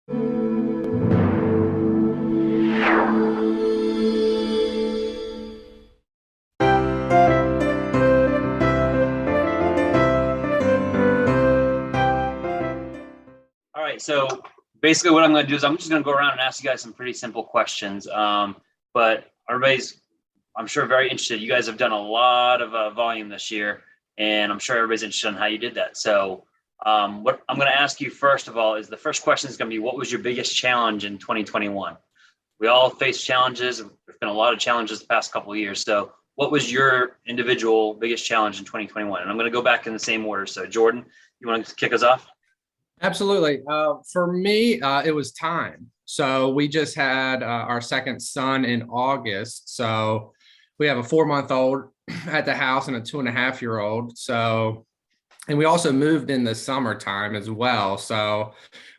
All right, so basically what I'm going to do is I'm just going to go around and ask you guys some pretty simple questions. But everybody's, I'm sure, very interested. You guys have done a lot of volume this year, and I'm sure everybody's interested in how you did that. So what I'm going to ask you first of all is the first question is going to be, what was your biggest challenge in 2021? We all face challenges. There's been a lot of challenges the past couple of years. So what was your individual biggest challenge in 2021? And I'm going to go back in the same order. So Jordan, you want to kick us off? Absolutely. For me, it was time. So we just had our second son in August. So we have a 4-month-old at the house and a 2.5-year-old. So, and we also moved in the summertime as well. So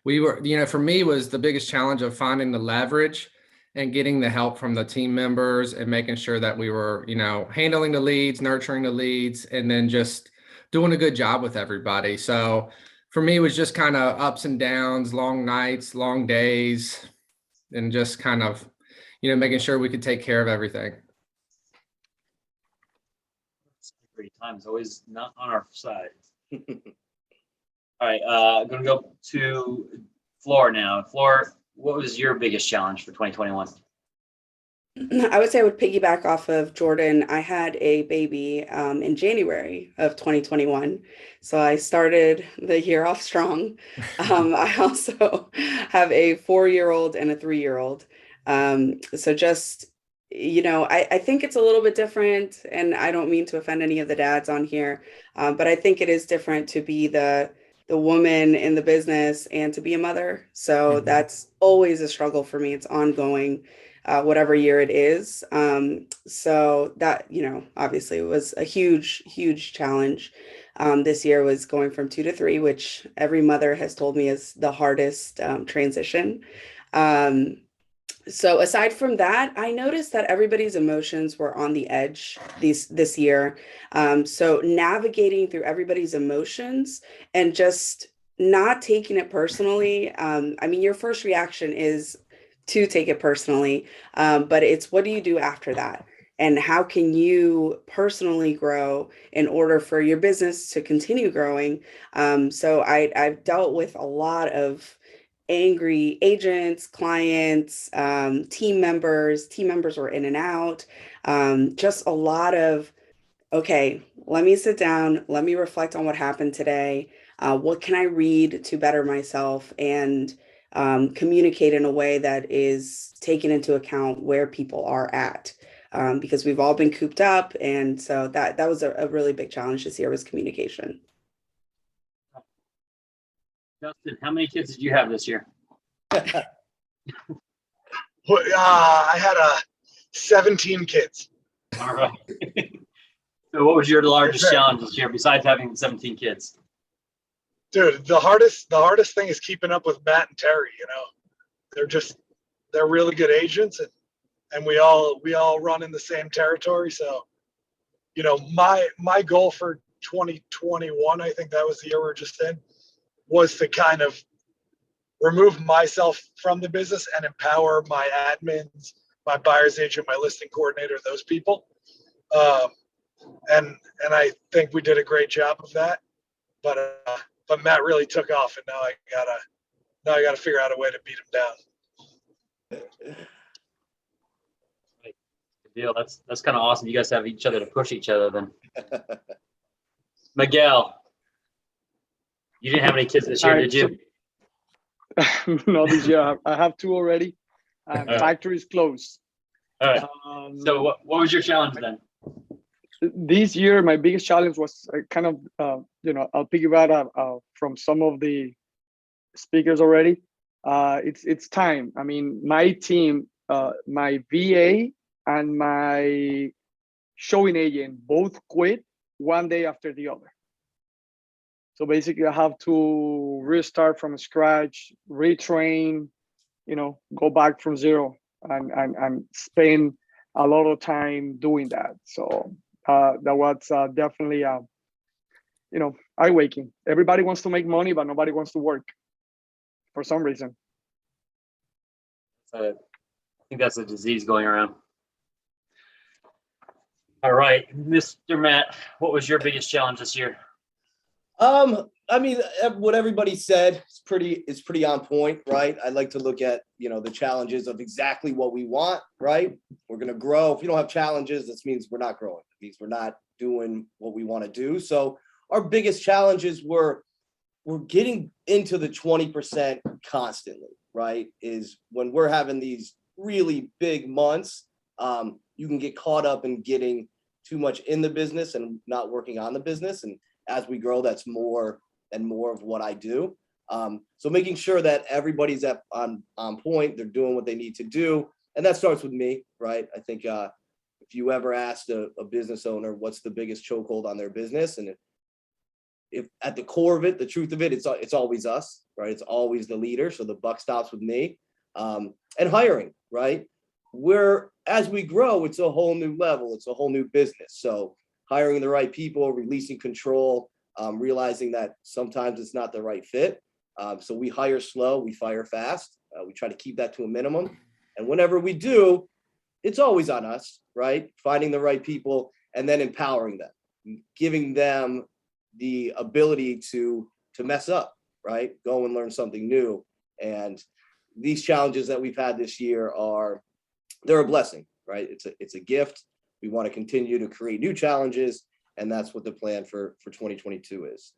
we were, for me was the biggest challenge of finding the leverage and getting the help from the team members and making sure that we were, handling the leads, nurturing the leads, and then just doing a good job with everybody. So for me, it was just kind of ups and downs, long nights, long days, and just kind of, making sure we could take care of everything. Great times, always not on our side. All right, I'm going to go to Flor now. Flor, what was your biggest challenge for 2021? I would say I would piggyback off of Jordan. I had a baby in January of 2021. So I started the year off strong. I also have a 4-year-old and a 3-year-old. So just, I think it's a little bit different, and I don't mean to offend any of the dads on here, but I think it is different to be the woman in the business and to be a mother. So that's always a struggle for me. It's ongoing. Whatever year it is. So that, obviously it was a huge, huge challenge. This year was going from 2 to 3, which every mother has told me is the hardest transition. So aside from that, I noticed that everybody's emotions were on the edge this year. So navigating through everybody's emotions and just not taking it personally. Your first reaction is to take it personally, but it's what do you do after that? And how can you personally grow in order for your business to continue growing? So I've dealt with a lot of angry agents, clients, team members. Team members were in and out. Just a lot of, okay, let me sit down, let me reflect on what happened today. What can I read to better myself and communicate in a way that is taking into account where people are at, because we've all been cooped up, and so that was a really big challenge this year was communication. Justin, how many kids did you have this year? I had 17 kids. All right. So what was your largest challenge this year besides having 17 kids? Dude, the hardest thing is keeping up with Matt and Terry. They're really good agents, and we all run in the same territory. So, my goal for 2021, I think that was the year we're just in, was to kind of remove myself from the business and empower my admins, my buyer's agent, my listing coordinator, those people. And I think we did a great job of that. But Matt really took off, and now I gotta figure out a way to beat him down. Good deal. That's kind of awesome. You guys have each other to push each other then. Miguel, you didn't have any kids this year, did you? Not this year. I have 2 already. Factory is closed. All right. So what was your challenge then? This year, my biggest challenge was kind of, I'll piggyback from some of the speakers already. It's time. My team, my VA and my showing agent both quit one day after the other. So basically, I have to restart from scratch, retrain, go back from zero, and spend a lot of time doing that. So that was definitely, eye-waking. Everybody wants to make money, but nobody wants to work for some reason. I think that's a disease going around. All right, Mr. Matt, what was your biggest challenge this year? I mean, what everybody said is pretty on point, right? I like to look at, the challenges of exactly what we want, right? We're going to grow. If we don't have challenges, this means we're not growing. It means we're not doing what we want to do. So our biggest challenges we're getting into the 20% constantly, right? Is when we're having these really big months, you can get caught up in getting too much in the business and not working on the business. And as we grow, that's more and more of what I do. So making sure that everybody's on point, they're doing what they need to do. And that starts with me, right? I think if you ever asked a business owner what's the biggest chokehold on their business, and if at the core of it, the truth of it, it's always us, right? It's always the leader. So the buck stops with me. And hiring, right? As we grow, it's a whole new level. It's a whole new business. So hiring the right people, releasing control, realizing that sometimes it's not the right fit. So we hire slow, we fire fast. We try to keep that to a minimum. And whenever we do, it's always on us, right? Finding the right people and then empowering them, giving them the ability to mess up, right? Go and learn something new. And these challenges that we've had this year they're a blessing, right? It's a gift. We want to continue to create new challenges, and that's what the plan for 2022 is.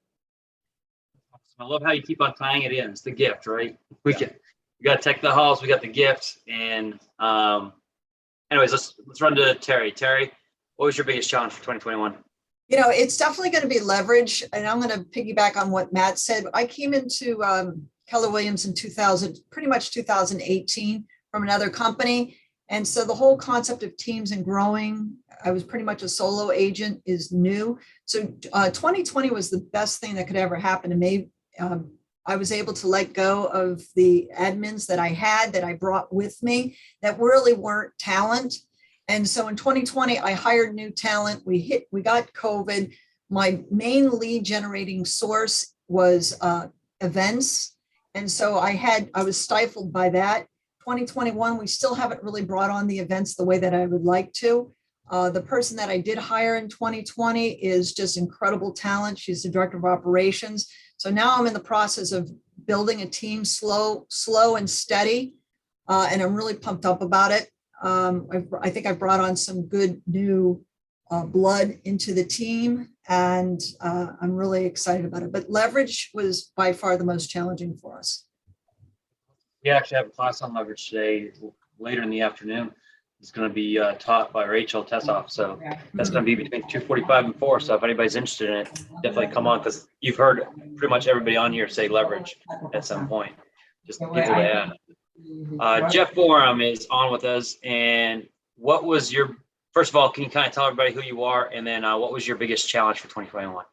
I love how you keep on tying it in. It's the gift, right? We got Tech the Halls, we got the gift, and anyways, let's run to Terry. Terry, what was your biggest challenge for 2021? It's definitely going to be leverage, and I'm going to piggyback on what Matt said. I came into Keller Williams in 2018 from another company. And so the whole concept of teams and growing, I was pretty much a solo agent, is new. So 2020 was the best thing that could ever happen to me. I was able to let go of the admins that I had, that I brought with me, that really weren't talent. And so in 2020, I hired new talent. We got COVID. My main lead generating source was events. And so I was stifled by that. 2021, we still haven't really brought on the events the way that I would like to. The person that I did hire in 2020 is just incredible talent. She's the director of operations. So now I'm in the process of building a team slow and steady. And I'm really pumped up about it. I think I brought on some good new blood into the team, and I'm really excited about it. But leverage was by far the most challenging for us. We actually have a class on leverage today, later in the afternoon. It's going to be taught by Rachel Tessoff. So that's going to be between 2:45 and 4. So if anybody's interested in it, definitely come on, because you've heard pretty much everybody on here say leverage at some point. Just people to add. Jeff Borum is on with us. And what was first of all, can you kind of tell everybody who you are? And then what was your biggest challenge for 2021?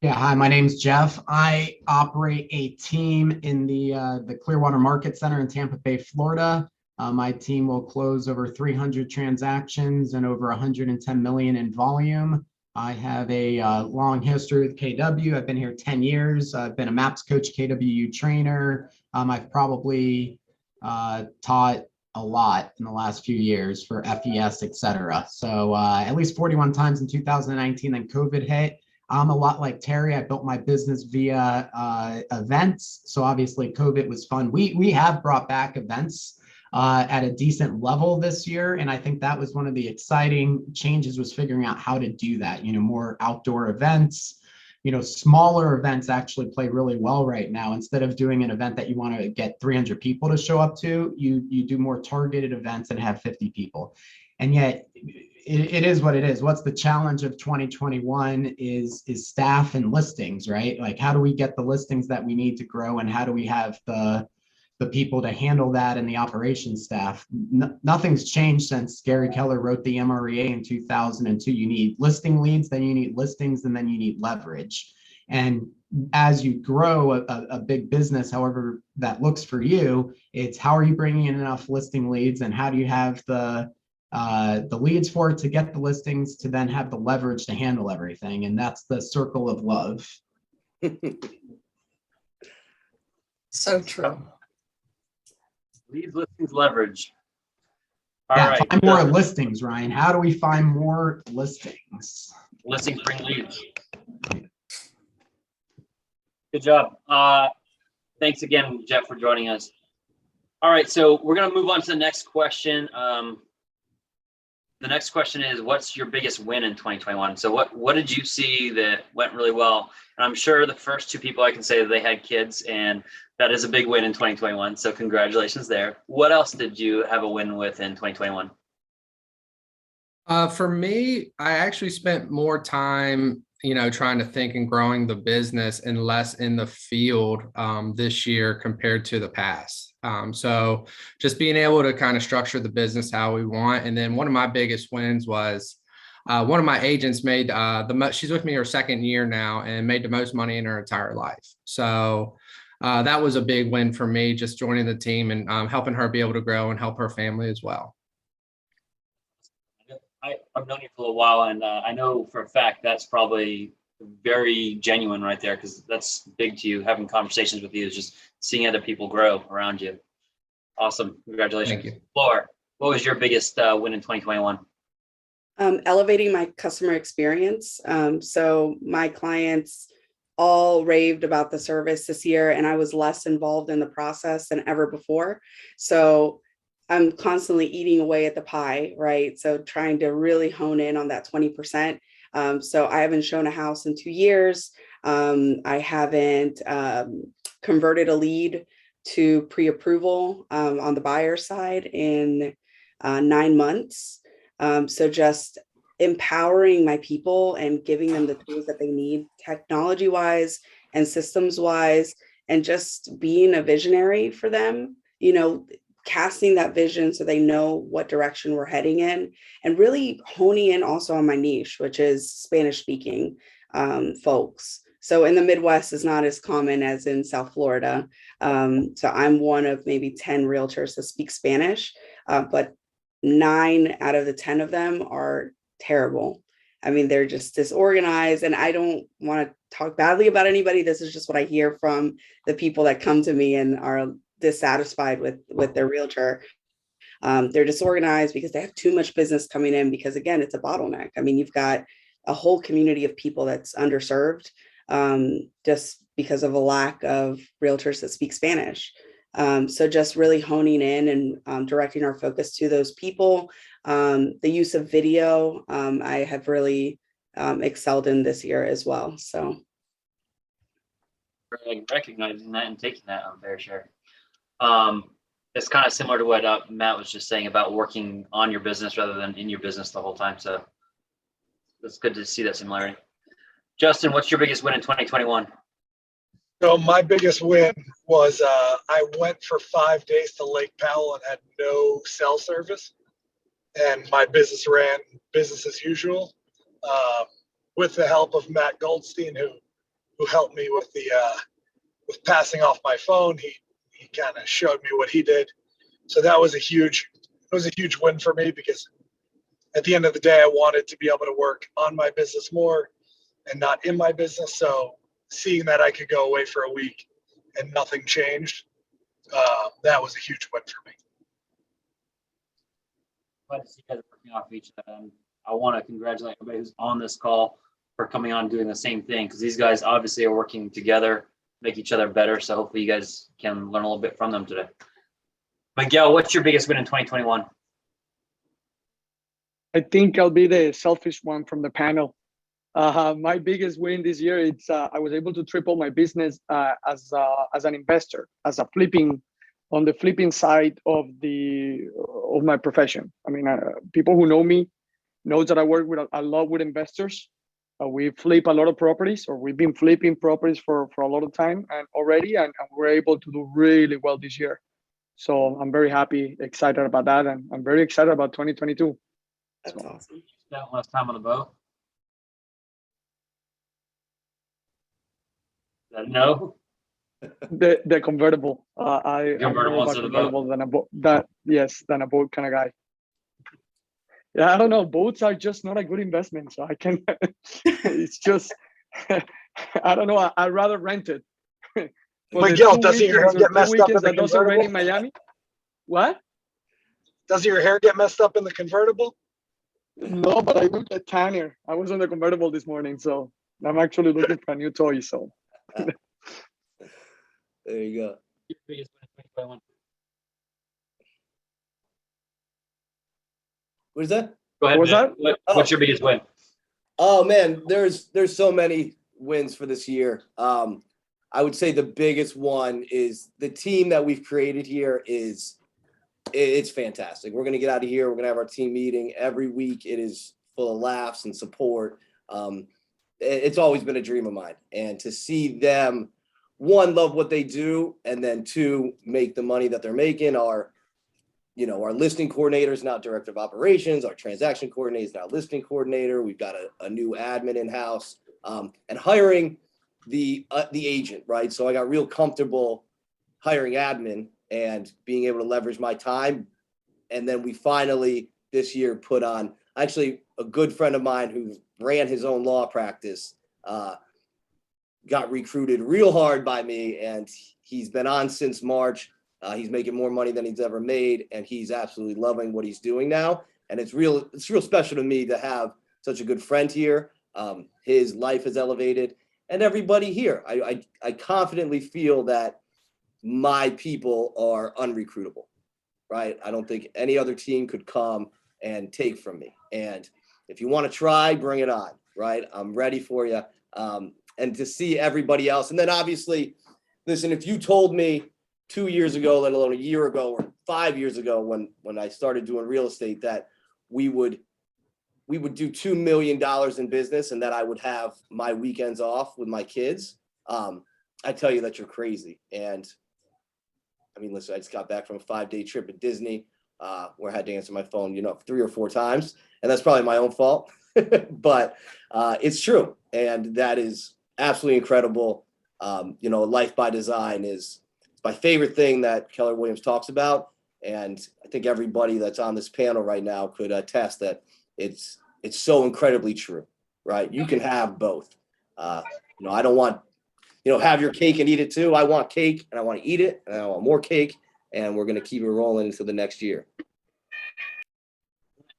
Yeah, hi, my name's Jeff. I operate a team in the Clearwater Market Center in Tampa Bay, Florida. My team will close over 300 transactions and over 110 million in volume. I have a long history with KW. I've been here 10 years. I've been a MAPS coach, KWU trainer. I've probably taught a lot in the last few years for FES, et cetera. So at least 41 times in 2019, then COVID hit. I'm a lot like Terry. I built my business via events. So obviously COVID was fun. We have brought back events at a decent level this year. And I think that was one of the exciting changes, was figuring out how to do that. More outdoor events, smaller events actually play really well right now. Instead of doing an event that you want to get 300 people to show up to, you do more targeted events and have 50 people. And yet it is what it is. What's the challenge of 2021 is staff and listings, right? Like, how do we get the listings that we need to grow, and how do we have the people to handle that, and the operations staff? Nothing's changed since Gary Keller wrote the MREA in 2002. You need listing leads, then you need listings, and then you need leverage. And as you grow a big business, however that looks for you, it's how are you bringing in enough listing leads, and how do you have the leads for it to get the listings, to then have the leverage to handle everything. And that's the circle of love. So true. Leads, listings, leverage. All Yeah, right. find more so listings, Ryan. How do we find more listings? listings bring leads. Good job. Thanks again, Jeff, for joining us. All right, so we're gonna move on to the next question. The next question is, what's your biggest win in 2021? So what did you see that went really well? And I'm sure the first two people I can say that they had kids, and that is a big win in 2021. So congratulations there. What else did you have a win with in 2021? For me, I actually spent more time, trying to think and growing the business and less in the field this year compared to the past. So just being able to kind of structure the business how we want. And then one of my biggest wins was one of my agents made she's with me her second year now and made the most money in her entire life. So that was a big win for me, just joining the team and helping her be able to grow and help her family as well. I've known you for a while, and I know for a fact that's probably very genuine right there, because that's big to you. Having conversations with you is just seeing other people grow around you. Awesome. Congratulations. Thank you. Laura, what was your biggest win in 2021? Elevating my customer experience. So my clients all raved about the service this year, and I was less involved in the process than ever before. So I'm constantly eating away at the pie, right? So trying to really hone in on that 20%. So I haven't shown a house in 2 years. I haven't converted a lead to pre-approval on the buyer side in 9 months. So just empowering my people and giving them the tools that they need technology-wise and systems-wise, and just being a visionary for them, casting that vision so they know what direction we're heading in, and really honing in also on my niche, which is Spanish speaking folks. So in the Midwest is not as common as in South Florida. So I'm one of maybe 10 realtors that speak Spanish, but 9 out of the 10 of them are terrible. I mean, they're just disorganized, and I don't want to talk badly about anybody. This is just what I hear from the people that come to me and are dissatisfied with their realtor. They're disorganized because they have too much business coming in, because again, it's a bottleneck. I mean, you've got a whole community of people that's underserved just because of a lack of realtors that speak Spanish. So just really honing in and directing our focus to those people. The use of video, I have really excelled in this year as well. So Recognizing that and taking that on fair share. It's kind of similar to what Matt was just saying about working on your business rather than in your business the whole time. So it's good to see that similarity. Justin, what's your biggest win in 2021? So my biggest win was I went for 5 days to Lake Powell and had no cell service, and my business ran business as usual, with the help of Matt Goldstein, who helped me with the with passing off my phone. He kind of showed me what he did. So that was a huge win for me, because at the end of the day, I wanted to be able to work on my business more and not in my business. So seeing that I could go away for a week and nothing changed, that was a huge win for me. Glad to see you guys working off each other. I want to congratulate everybody who's on this call for coming on doing the same thing, because these guys obviously are working together, make each other better. So hopefully you guys can learn a little bit from them today. Miguel, what's your biggest win in 2021? I think I'll be the selfish one from the panel. My biggest win this year, it's I was able to triple my business as an investor, as a on the flipping side of my profession. I mean, people who know me knows that I work with a lot with investors. We flip a lot of properties, or we've been flipping properties for a lot of time and we're able to do really well this year. So I'm very happy, excited about that, and I'm very excited about 2022. that's awesome. Spent less time on the boat? No. The convertible. I'm Convertible more of a instead of the boat. convertible than a boat. Than a boat kind of guy. Yeah, I don't know. Boats are just not a good investment, so I can. It's just, I don't know. I'd rather rent it. Miguel, doesn't your hair get messed up in the that doesn't rain in convertible? Miami? What? Does your hair get messed up in the convertible? No, but I look at tanner. I was on the convertible this morning, so I'm actually looking for a new toy. So There you go. Your biggest win in 2021. What is that? Go ahead. What was Vic. that? What's your biggest win? Oh man, there's so many wins for this year. I would say the biggest one is the team that we've created here it's fantastic. We're gonna get out of here. We're gonna have our team meeting every week. It is full of laughs and support. It's always been a dream of mine, and to see them, one, love what they do, and then two, make the money that they're making. Our listing coordinator is now director of operations. Our transaction coordinator is now listing coordinator. We've got a new admin in-house, and hiring the agent, right? So I got real comfortable hiring admin and being able to leverage my time. And then we finally this year put on, actually a good friend of mine who ran his own law practice, got recruited real hard by me, and he's been on since March. He's making more money than he's ever made, and he's absolutely loving what he's doing now. And it's real special to me to have such a good friend here. His life is elevated, and everybody here. I confidently feel that my people are unrecruitable, right? I don't think any other team could come and take from me. And if you want to try, bring it on, right? I'm ready for you. And to see everybody else. And then obviously, listen, if you told me 2 years ago, let alone a year ago or 5 years ago, when I started doing real estate, that we would do $2 million in business and that I would have my weekends off with my kids, I tell you that you're crazy. And I mean, listen, I just got back from a 5-day trip at Disney, where I had to answer my phone, 3 or 4 times, and that's probably my own fault, but it's true. And that is absolutely incredible. Life by design is my favorite thing that Keller Williams talks about. And I think everybody that's on this panel right now could attest that it's so incredibly true, right? You can have both. I don't want, have your cake and eat it too. I want cake and I want to eat it and I want more cake, and we're going to keep it rolling until the next year.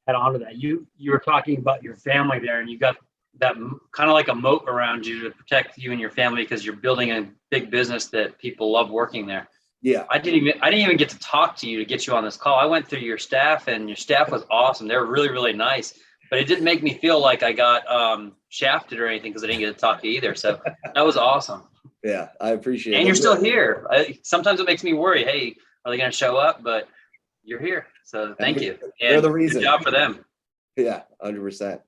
Add on to that. You were talking about your family there, and you got that kind of like a moat around you to protect you and your family because you're building a big business that people love working there. Yeah. I didn't even get to talk to you to get you on this call. I went through your staff, and your staff was awesome. They were really, really nice, but it didn't make me feel like I got shafted or anything because I didn't get to talk to you either. So that was awesome. Yeah, I appreciate it. And you're still here. Sometimes it makes me worry. Hey, are they going to show up? But you're here. So thank you. They're And the reason. good job for them. Yeah, 100%.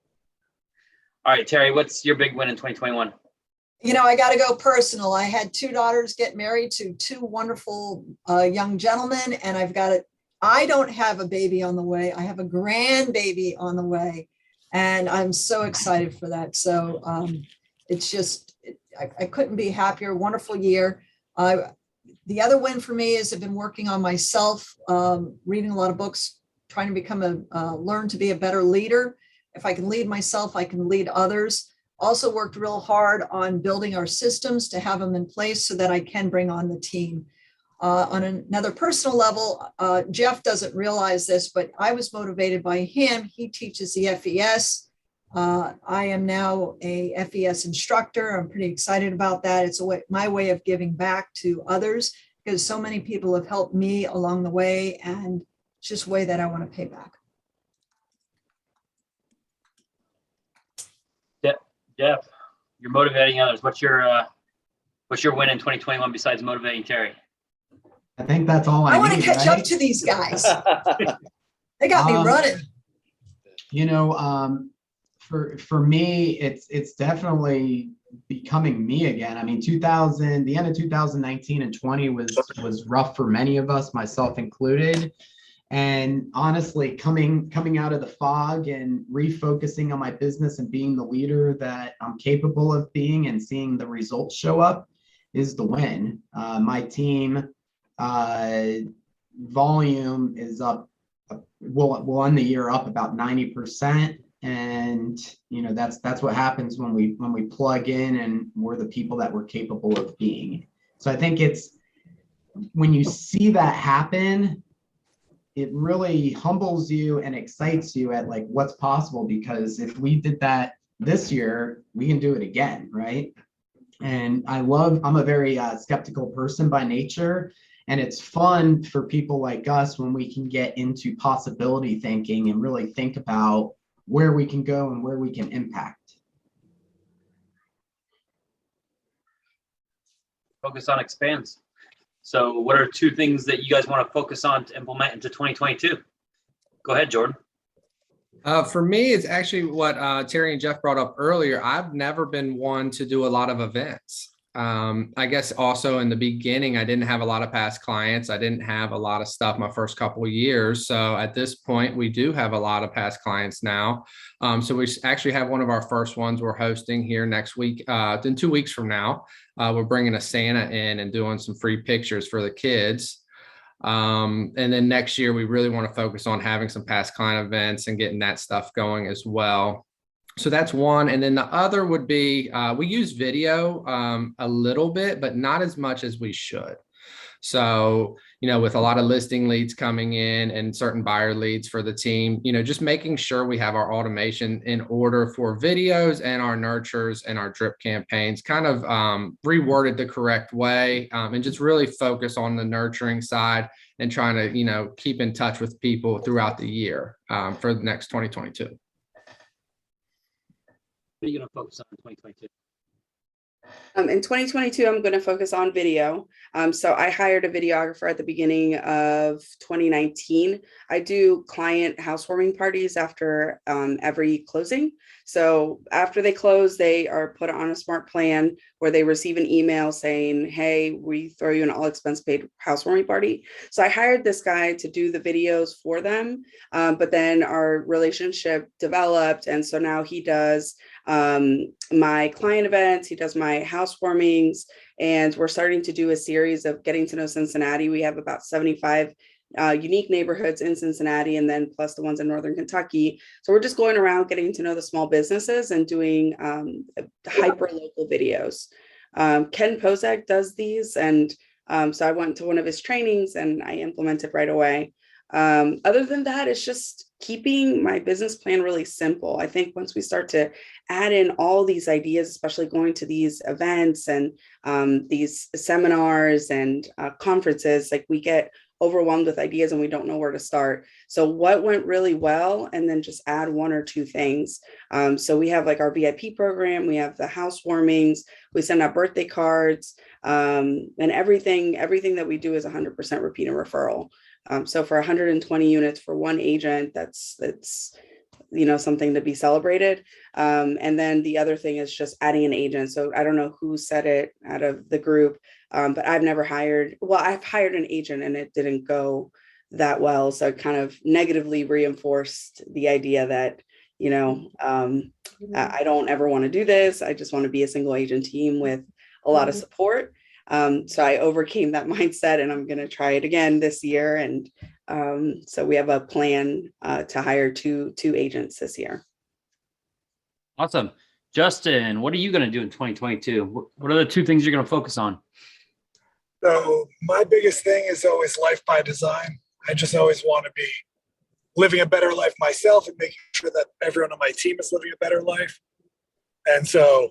All right, Terry, what's your big win in 2021? I got to go personal. I had 2 daughters get married to 2 wonderful young gentlemen, and I don't have a baby on the way. I have a grandbaby on the way, and I'm so excited for that. So it's just, I couldn't be happier. Wonderful year. The other win for me is I've been working on myself, reading a lot of books, trying to learn to be a better leader. If I can lead myself, I can lead others. Also worked real hard on building our systems to have them in place so that I can bring on the team. On another personal level, Jeff doesn't realize this, but I was motivated by him. He teaches the FES. I am now a FES instructor. I'm pretty excited about that. It's my way of giving back to others because so many people have helped me along the way, and it's just a way that I want to pay back. Jeff, you're motivating others. What's your win in 2021 besides motivating Terry? I think that's all I want to need, catch right? up to these guys. They got me running. For me, it's definitely becoming me again. I mean, the end of 2019 and 20 was rough for many of us, myself included. And honestly, coming out of the fog and refocusing on my business and being the leader that I'm capable of being and seeing the results show up is the win. My team volume is up. We'll end the year up about 90%. And that's what happens when we plug in and we're the people that we're capable of being. So I think it's when you see that happen, it really humbles you and excites you at like what's possible, because if we did that this year, we can do it again, right? And I'm a very skeptical person by nature. And it's fun for people like us when we can get into possibility thinking and really think about where we can go and where we can impact. Focus on expands. So what are 2 things that you guys want to focus on to implement into 2022? Go ahead, Jordan. For me, it's actually what Terry and Jeff brought up earlier. I've never been one to do a lot of events. I guess also in the beginning, I didn't have a lot of past clients. I didn't have a lot of stuff my first couple of years. So at this point, we do have a lot of past clients now. So we actually have one of our first ones we're hosting here next week, in 2 weeks from now. We're bringing a Santa in and doing some free pictures for the kids. And then next year, we really want to focus on having some past client events and getting that stuff going as well. So that's one. And then the other would be, we use video a little bit, but not as much as we should. So, with a lot of listing leads coming in and certain buyer leads for the team, just making sure we have our automation in order for videos and our nurtures and our drip campaigns kind of reworded the correct way, and just really focus on the nurturing side and trying to, keep in touch with people throughout the year for the next 2022. What are you going to focus on in 2022? In 2022, I'm going to focus on video. So I hired a videographer at the beginning of 2019. I do client housewarming parties after every closing. So after they close, they are put on a smart plan where they receive an email saying, hey, we throw you an all expense paid housewarming party. So I hired this guy to do the videos for them. But then our relationship developed. And so now he does my client events, he does my housewarmings, and we're starting to do a series of getting to know Cincinnati. We have about 75 unique neighborhoods in Cincinnati, and then plus the ones in Northern Kentucky. So we're just going around getting to know the small businesses and doing hyper local videos. Ken Pozak does these, and so I went to one of his trainings and I implemented right away. Other than that, it's just keeping my business plan really simple. I think once we start to add in all these ideas, especially going to these events and these seminars and conferences, like we get overwhelmed with ideas and we don't know where to start. So what went really well, and then just add 1 or 2 things. So we have like our VIP program, we have the housewarmings, we send out birthday cards, and everything that we do is 100% repeat and referral. So for 120 units for 1 agent, that's something to be celebrated. And then the other thing is just adding an agent. So I don't know who said it out of the group, but I've hired an agent and it didn't go that well. So it kind of negatively reinforced the idea that, I don't ever want to do this. I just want to be a single agent team with a lot of support. So I overcame that mindset, and I'm going to try it again this year. And so we have a plan to hire two agents this year. Awesome. Justin, what are you going to do in 2022? What are the 2 things you're going to focus on? So my biggest thing is always life by design. I just always want to be living a better life myself and making sure that everyone on my team is living a better life. And so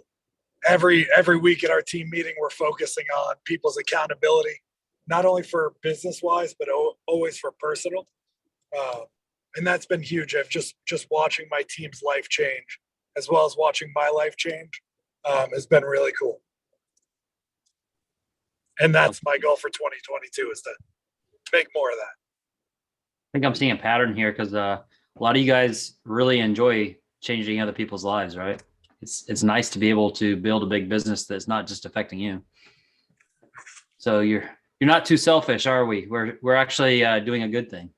every week at our team meeting, we're focusing on people's accountability, not only for business wise, but always for personal. And that's been huge. I've just watching my team's life change, as well as watching my life change, has been really cool. And that's my goal for 2022, is to make more of that. I think I'm seeing a pattern here because a lot of you guys really enjoy changing other people's lives, right? It's nice to be able to build a big business that's not just affecting you. So you're not too selfish, are we? We're actually doing a good thing.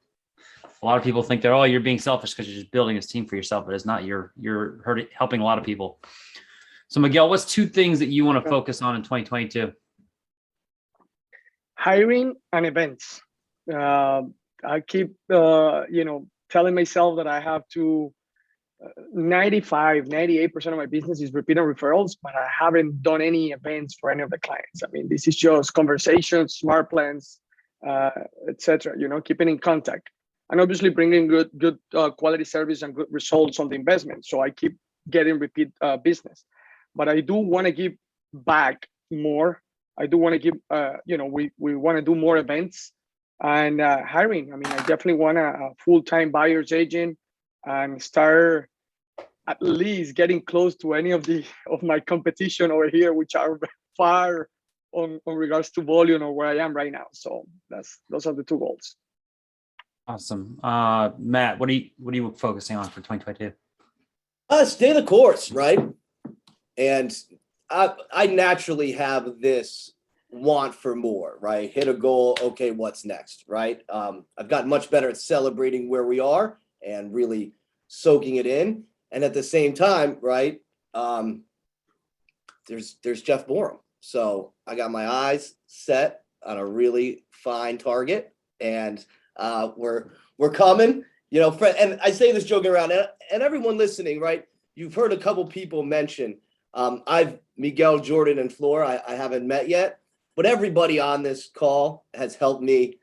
A lot of people think that, oh, you're being selfish because you're just building this team for yourself, but it's not. You're helping a lot of people. So Miguel, what's 2 things that you want to focus on in 2022? Hiring and events. I keep, telling myself that I have to 98% of my business is repeat and referrals, but I haven't done any events for any of the clients. I mean, this is just conversations, smart plans, etc. Keeping in contact. and obviously bringing good quality service and good results on the investment. So I keep getting repeat business, but I do want to give back more. I do want to give, we want to do more events and hiring. I mean, I definitely want a full-time buyer's agent and start at least getting close to any of my competition over here, which are far on regards to volume or where I am right now. So those are the two goals. Awesome. Matt, what are you focusing on for 2022? Stay the course, right? And I naturally have this want for more, right? Hit a goal. Okay, what's next, right? I've gotten much better at celebrating where we are and really soaking it in. And at the same time, right, there's Jeff Borum. So I got my eyes set on a really fine target, and we're coming. You know, and I say this joking around, and everyone listening, right? You've heard a couple people mention. Miguel, Jordan, and Flora, I haven't met yet, but everybody on this call has helped me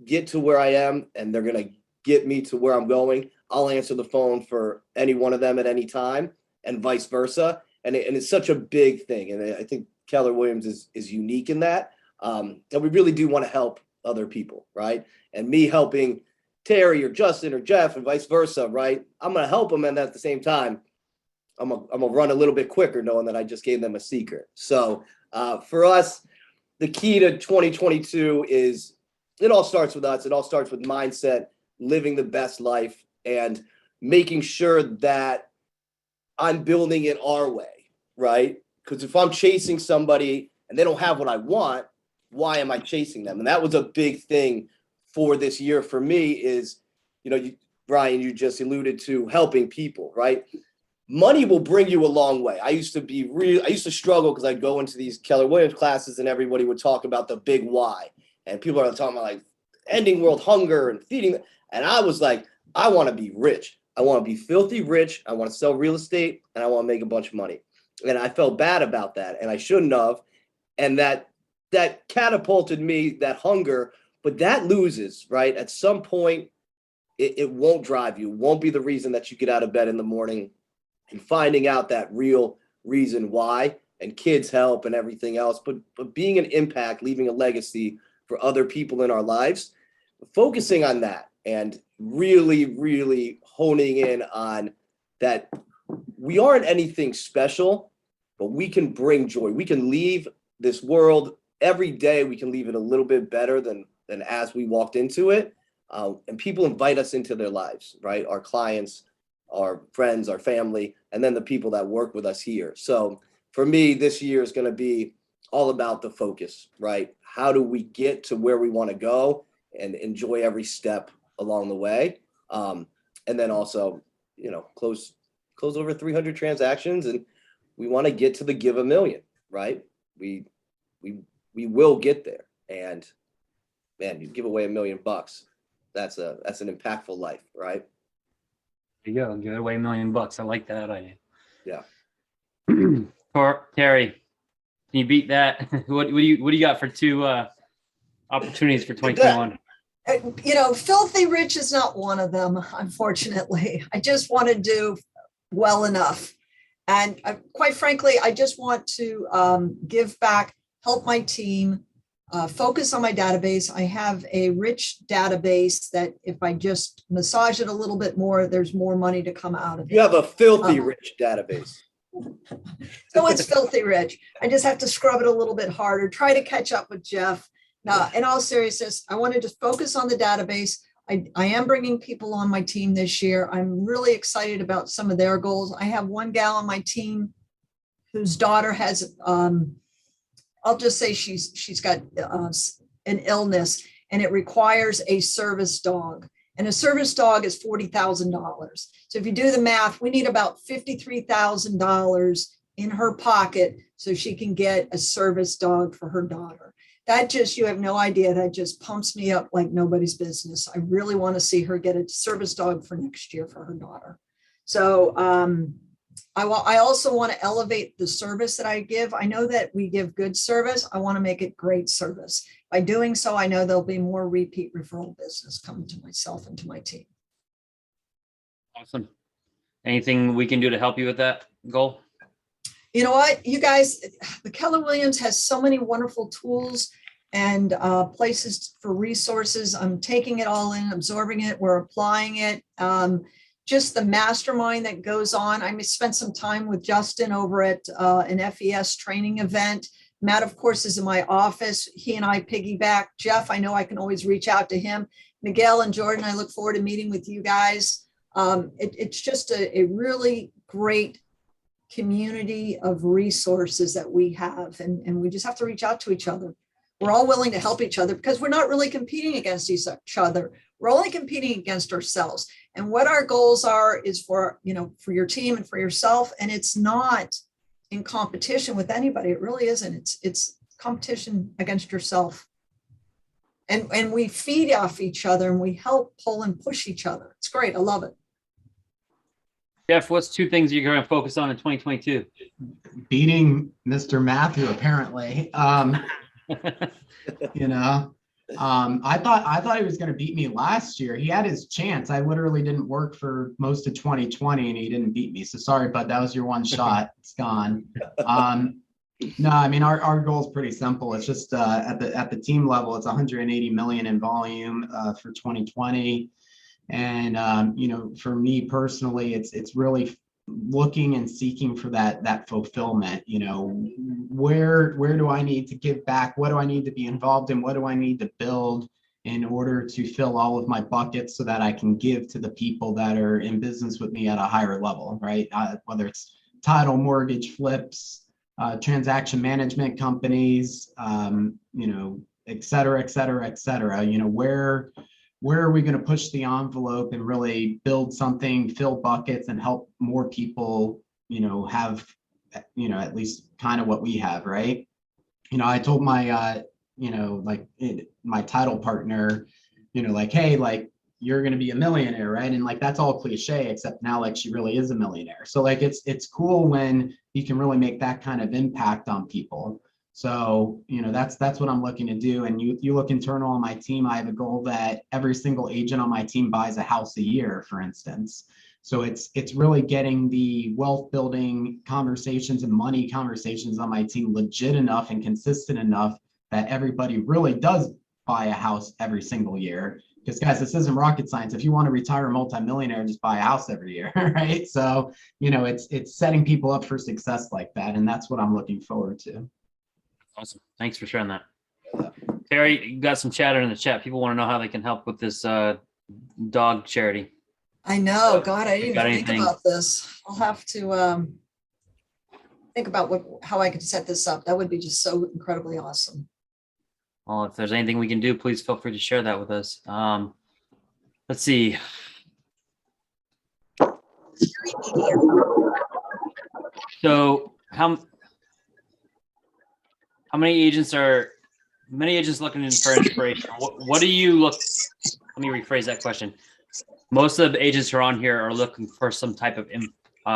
get to where I am, and they're gonna get me to where I'm going. I'll answer the phone for any one of them at any time, and vice versa. And it's such a big thing, and I think Keller Williams is unique in that. And we really do want to help other people, right? And me helping Terry or Justin or Jeff and vice versa, right? I'm gonna help them, and at the same time, I'm gonna run a little bit quicker, knowing that I just gave them a secret. So for us, the key to 2022 is it all starts with us. It all starts with mindset, living the best life, and making sure that I'm building it our way, right? Because if I'm chasing somebody and they don't have what I want, why am I chasing them? And that was a big thing for this year for me is, Brian, you just alluded to helping people, right? Money will bring you a long way. I used to struggle because I'd go into these Keller Williams classes and everybody would talk about the big why. And people are talking about like ending world hunger and feeding. And I was like, I want to be rich. I want to be filthy rich. I want to sell real estate and I want to make a bunch of money. And I felt bad about that and I shouldn't have. And that catapulted me, that hunger, but that loses, right? At some point, it won't drive you. It won't be the reason that you get out of bed in the morning. And finding out that real reason why, and kids help and everything else, but being an impact, leaving a legacy for other people in our lives, focusing on that and really, really honing in on that we aren't anything special, but we can bring joy. We can leave this world every day. We can leave it a little bit better than as we walked into it. And people invite us into their lives, right? Our clients, our friends, our family, and then the people that work with us here. So for me, this year is going to be all about the focus, right? How do we get to where we want to go and enjoy every step along the way? And then also, close over 300 transactions, and we want to get to the give $1 million, right? We will get there. And man, you give away $1 million, that's an impactful life, right? There you go. Give away $1 million. I like that idea. Yeah. Terry, can you beat that? What do you got for two opportunities for 2021? Filthy rich is not one of them, unfortunately. I just want to do well enough. And quite frankly, I just want to give back, help my team, focus on my database. I have a rich database that if I just massage it a little bit more, there's more money to come out of it. You have a filthy rich database. So it's filthy rich. I just have to scrub it a little bit harder, try to catch up with Jeff. Now, in all seriousness, I want to just focus on the database. I am bringing people on my team this year. I'm really excited about some of their goals. I have one gal on my team whose daughter has, I'll just say she's got an illness and it requires a service dog. And a service dog is $40,000. So if you do the math, we need about $53,000 in her pocket so she can get a service dog for her daughter. That just, you have no idea, that just pumps me up like nobody's business. I really want to see her get a service dog for next year for her daughter. So I also want to elevate the service that I give. I know that we give good service. I want to make it great service. By doing so, I know there'll be more repeat referral business coming to myself and to my team. Awesome. Anything we can do to help you with that goal? You know what, you guys, the Keller Williams has so many wonderful tools and places for resources. I'm taking it all in, absorbing it, we're applying it. Just the mastermind that goes on. I spent some time with Justin over at an FES training event. Matt, of course, is in my office. He and I piggyback. Jeff, I know I can always reach out to him. Miguel and Jordan, I look forward to meeting with you guys. It's just a really great community of resources that we have, and we just have to reach out to each other. We're all willing to help each other because we're not really competing against each other. We're only competing against ourselves. And what our goals are is for, you know, for your team and for yourself. And it's not in competition with anybody. It really isn't. It's competition against yourself. And we feed off each other and we help pull and push each other. It's great. I love it. Jeff, what's 2 things you're going to focus on in 2022? Beating Mr. Matthew, apparently. You know, I thought he was going to beat me last year. He had his chance. I literally didn't work for most of 2020 and he didn't beat me. So sorry, bud, that was your one shot. It's gone. No, I mean, our goal is pretty simple. It's just at the team level, it's 180 million in volume for 2020. And, you know, for me personally, it's really looking and seeking for that fulfillment. You know, where do I need to give back? What do I need to be involved in? What do I need to build in order to fill all of my buckets so that I can give to the people that are in business with me at a higher level, right? Whether it's title, mortgage, flips, transaction management companies, you know, et cetera, et cetera, et cetera. You know, where are we going to push the envelope and really build something, fill buckets, and help more people, you know, have, you know, at least kind of what we have, right? You know, I told my, you know, like my title partner, you know, like, hey, like, you're going to be a millionaire, right? And like, that's all cliche, except now, like, she really is a millionaire. So like, it's cool when you can really make that kind of impact on people. So, you know, that's what I'm looking to do. And you look internal on my team, I have a goal that every single agent on my team buys a house a year, for instance. So it's really getting the wealth building conversations and money conversations on my team legit enough and consistent enough that everybody really does buy a house every single year. Because guys, this isn't rocket science. If you want to retire a multimillionaire, just buy a house every year, right? So, you know, it's setting people up for success like that. And that's what I'm looking forward to. Awesome. Thanks for sharing that. Terry, you got some chatter in the chat. People want to know how they can help with this dog charity. I know, God, I didn't Got even think anything? about this. I'll have to think about how I could set this up. That would be just so incredibly awesome. Well, if there's anything we can do, please feel free to share that with us. Let's see. So how many agents looking for inspiration? What do you look? Let me rephrase that question. Most of the agents who are on here are looking for some type of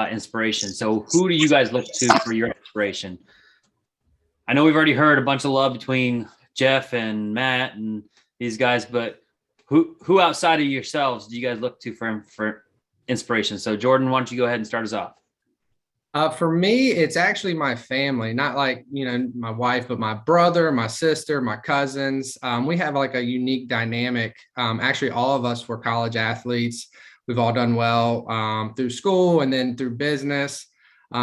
inspiration. So who do you guys look to for your inspiration? I know we've already heard a bunch of love between Jeff and Matt and these guys, but who outside of yourselves do you guys look to for inspiration? So Jordan, why don't you go ahead and start us off? For me, it's actually my family, not like, you know, my wife, but my brother, my sister, my cousins. We have like a unique dynamic. Actually, all of us were college athletes. We've all done well through school and then through business.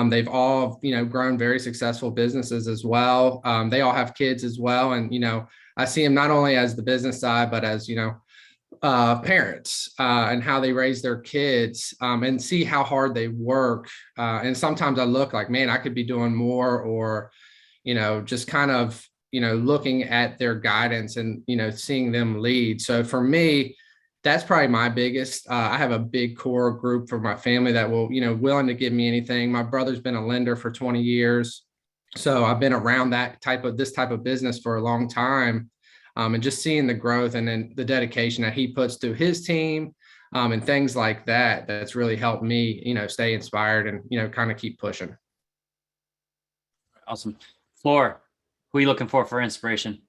They've all, you know, grown very successful businesses as well. They all have kids as well. And, you know, I see them not only as the business side, but as, you know, parents and how they raise their kids and see how hard they work. And sometimes I look like, man, I could be doing more, or, you know, just kind of, you know, looking at their guidance and, you know, seeing them lead. So for me, that's probably my biggest. I have a big core group for my family that will, you know, willing to give me anything. My brother's been a lender for 20 years. So I've been around this type of business for a long time. And just seeing the growth and then the dedication that he puts to his team, and things like that. That's really helped me, stay inspired and, kind of keep pushing. Awesome. Floor, who are you looking for inspiration?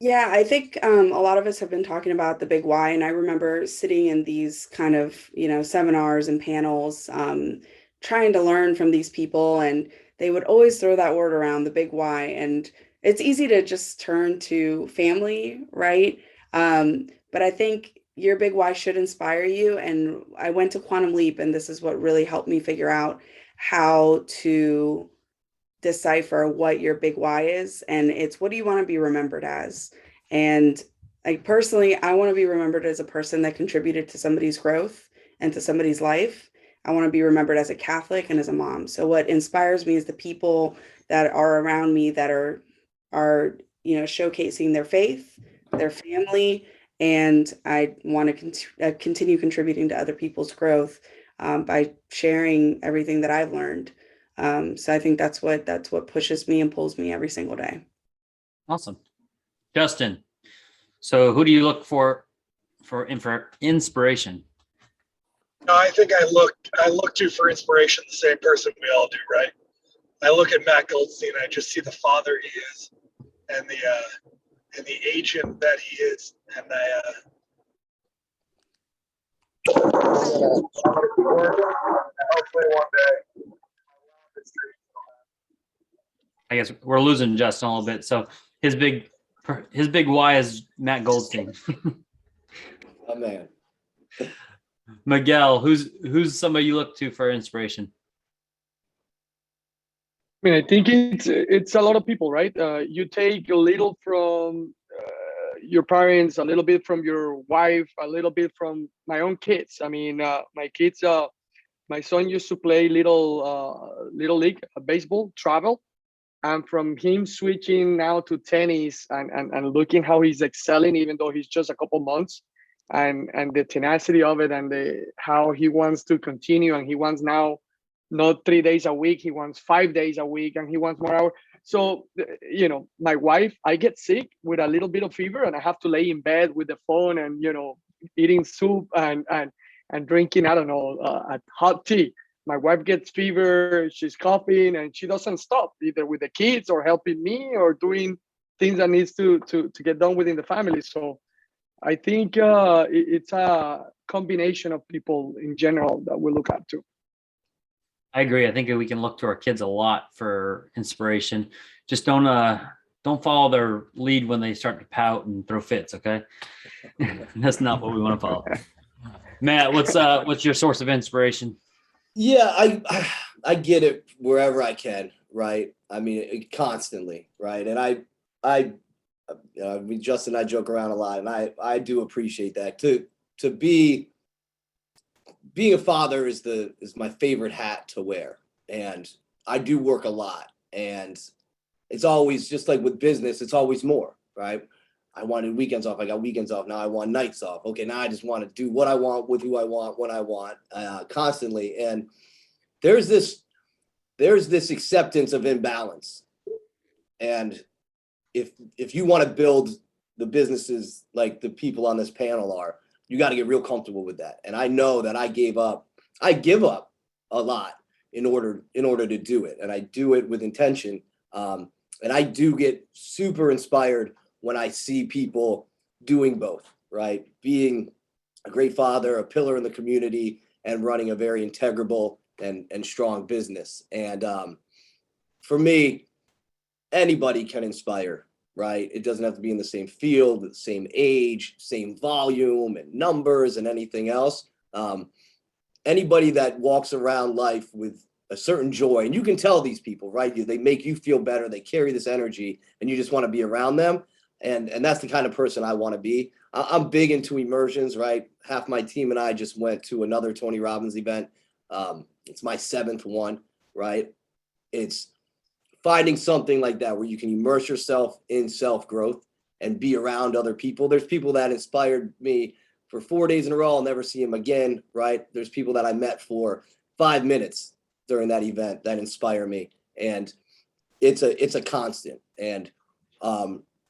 Yeah, I think a lot of us have been talking about the big why, and I remember sitting in these kind of, seminars and panels, trying to learn from these people, and they would always throw that word around, the big why, and it's easy to just turn to family, right? But I think your big why should inspire you, and I went to Quantum Leap, and this is what really helped me figure out how to decipher what your big why is, and it's what do you want to be remembered as. And like personally, I want to be remembered as a person that contributed to somebody's growth and to somebody's life. I want to be remembered as a Catholic and as a mom. So what inspires me is the people that are around me that are showcasing their faith, their family, and I want to continue contributing to other people's growth, by sharing everything that I've learned. So I think that's what pushes me and pulls me every single day. Awesome. Justin, so who do you look for inspiration? No, I think I look to for inspiration the same person we all do, right? I look at Matt Goldstein, I just see the father he is, and the agent that he is, and hopefully one day. I guess we're losing Justin a little bit. So his big why is Matt Goldstein. Oh man. Miguel, who's somebody you look to for inspiration? I mean, I think it's a lot of people, right? You take a little from your parents, a little bit from your wife, a little bit from my own kids. I mean, my kids, my son used to play little league baseball, travel, and from him switching now to tennis and looking how he's excelling, even though he's just a couple months, and the tenacity of it, and how he wants to continue, and he wants now not 3 days a week, he wants 5 days a week, and he wants more hours. So my wife, I get sick with a little bit of fever, and I have to lay in bed with the phone and eating soup and drinking, I don't know, a hot tea. My wife gets fever, she's coughing, and she doesn't stop either with the kids or helping me or doing things that needs to get done within the family. So I think it's a combination of people in general that we look up to. I agree. I think we can look to our kids a lot for inspiration. Just don't follow their lead when they start to pout and throw fits. Okay, that's not what we want to follow. Matt, what's your source of inspiration? Yeah, I get it wherever I can, right? I mean, constantly, right? And I mean, Justin and I joke around a lot, and I do appreciate that. To being a father is my favorite hat to wear, and I do work a lot, and it's always just like with business, it's always more, right? I wanted weekends off. I got weekends off. Now I want nights off. Okay, now I just want to do what I want with who I want, when I want, constantly. And there's this acceptance of imbalance. And if you want to build the businesses like the people on this panel are, you got to get real comfortable with that. And I know that I give up a lot in order to do it, and I do it with intention. And I do get super inspired when I see people doing both, right? Being a great father, a pillar in the community, and running a very integrable and strong business. And for me, anybody can inspire, right? It doesn't have to be in the same field, the same age, same volume and numbers and anything else. Anybody that walks around life with a certain joy, and you can tell these people, right? They make you feel better. They carry this energy, and you just want to be around them. And that's the kind of person I want to be. I'm big into immersions, right? Half my team and I just went to another Tony Robbins event. It's my 7th one, right? It's finding something like that where you can immerse yourself in self-growth and be around other people. There's people that inspired me for 4 days in a row. I'll never see them again, right? There's people that I met for 5 minutes during that event that inspire me. And it's a constant. And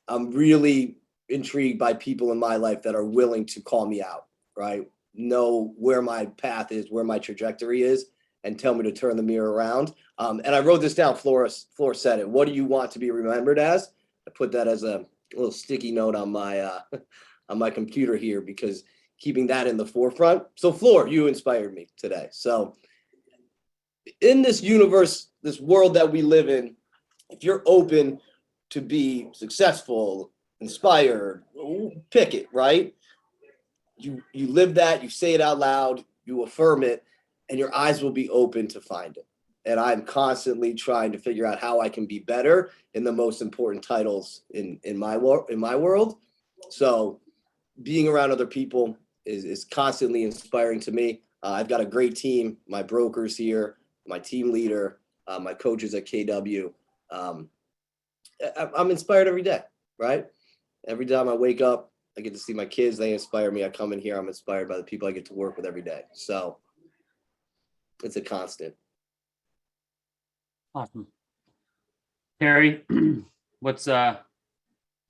I'm really intrigued by people in my life that are willing to call me out, right? know where my path is, where my trajectory is, and tell me to turn the mirror around. And I wrote this down. Flora said it. What do you want to be remembered as? I put that as a little sticky note on my on my computer here, because keeping that in the forefront. So Flora, you inspired me today. So in this universe, this world that we live in, if you're open to be successful, inspired, pick it, right? You live that, you say it out loud, you affirm it, and your eyes will be open to find it. And I'm constantly trying to figure out how I can be better in the most important titles in my world. So being around other people is constantly inspiring to me. I've got a great team, my brokers here, my team leader, my coaches at KW. I'm inspired every day, right? Every time I wake up, I get to see my kids. They inspire me. I come in here, I'm inspired by the people I get to work with every day. So it's a constant. Awesome. Terry, what's So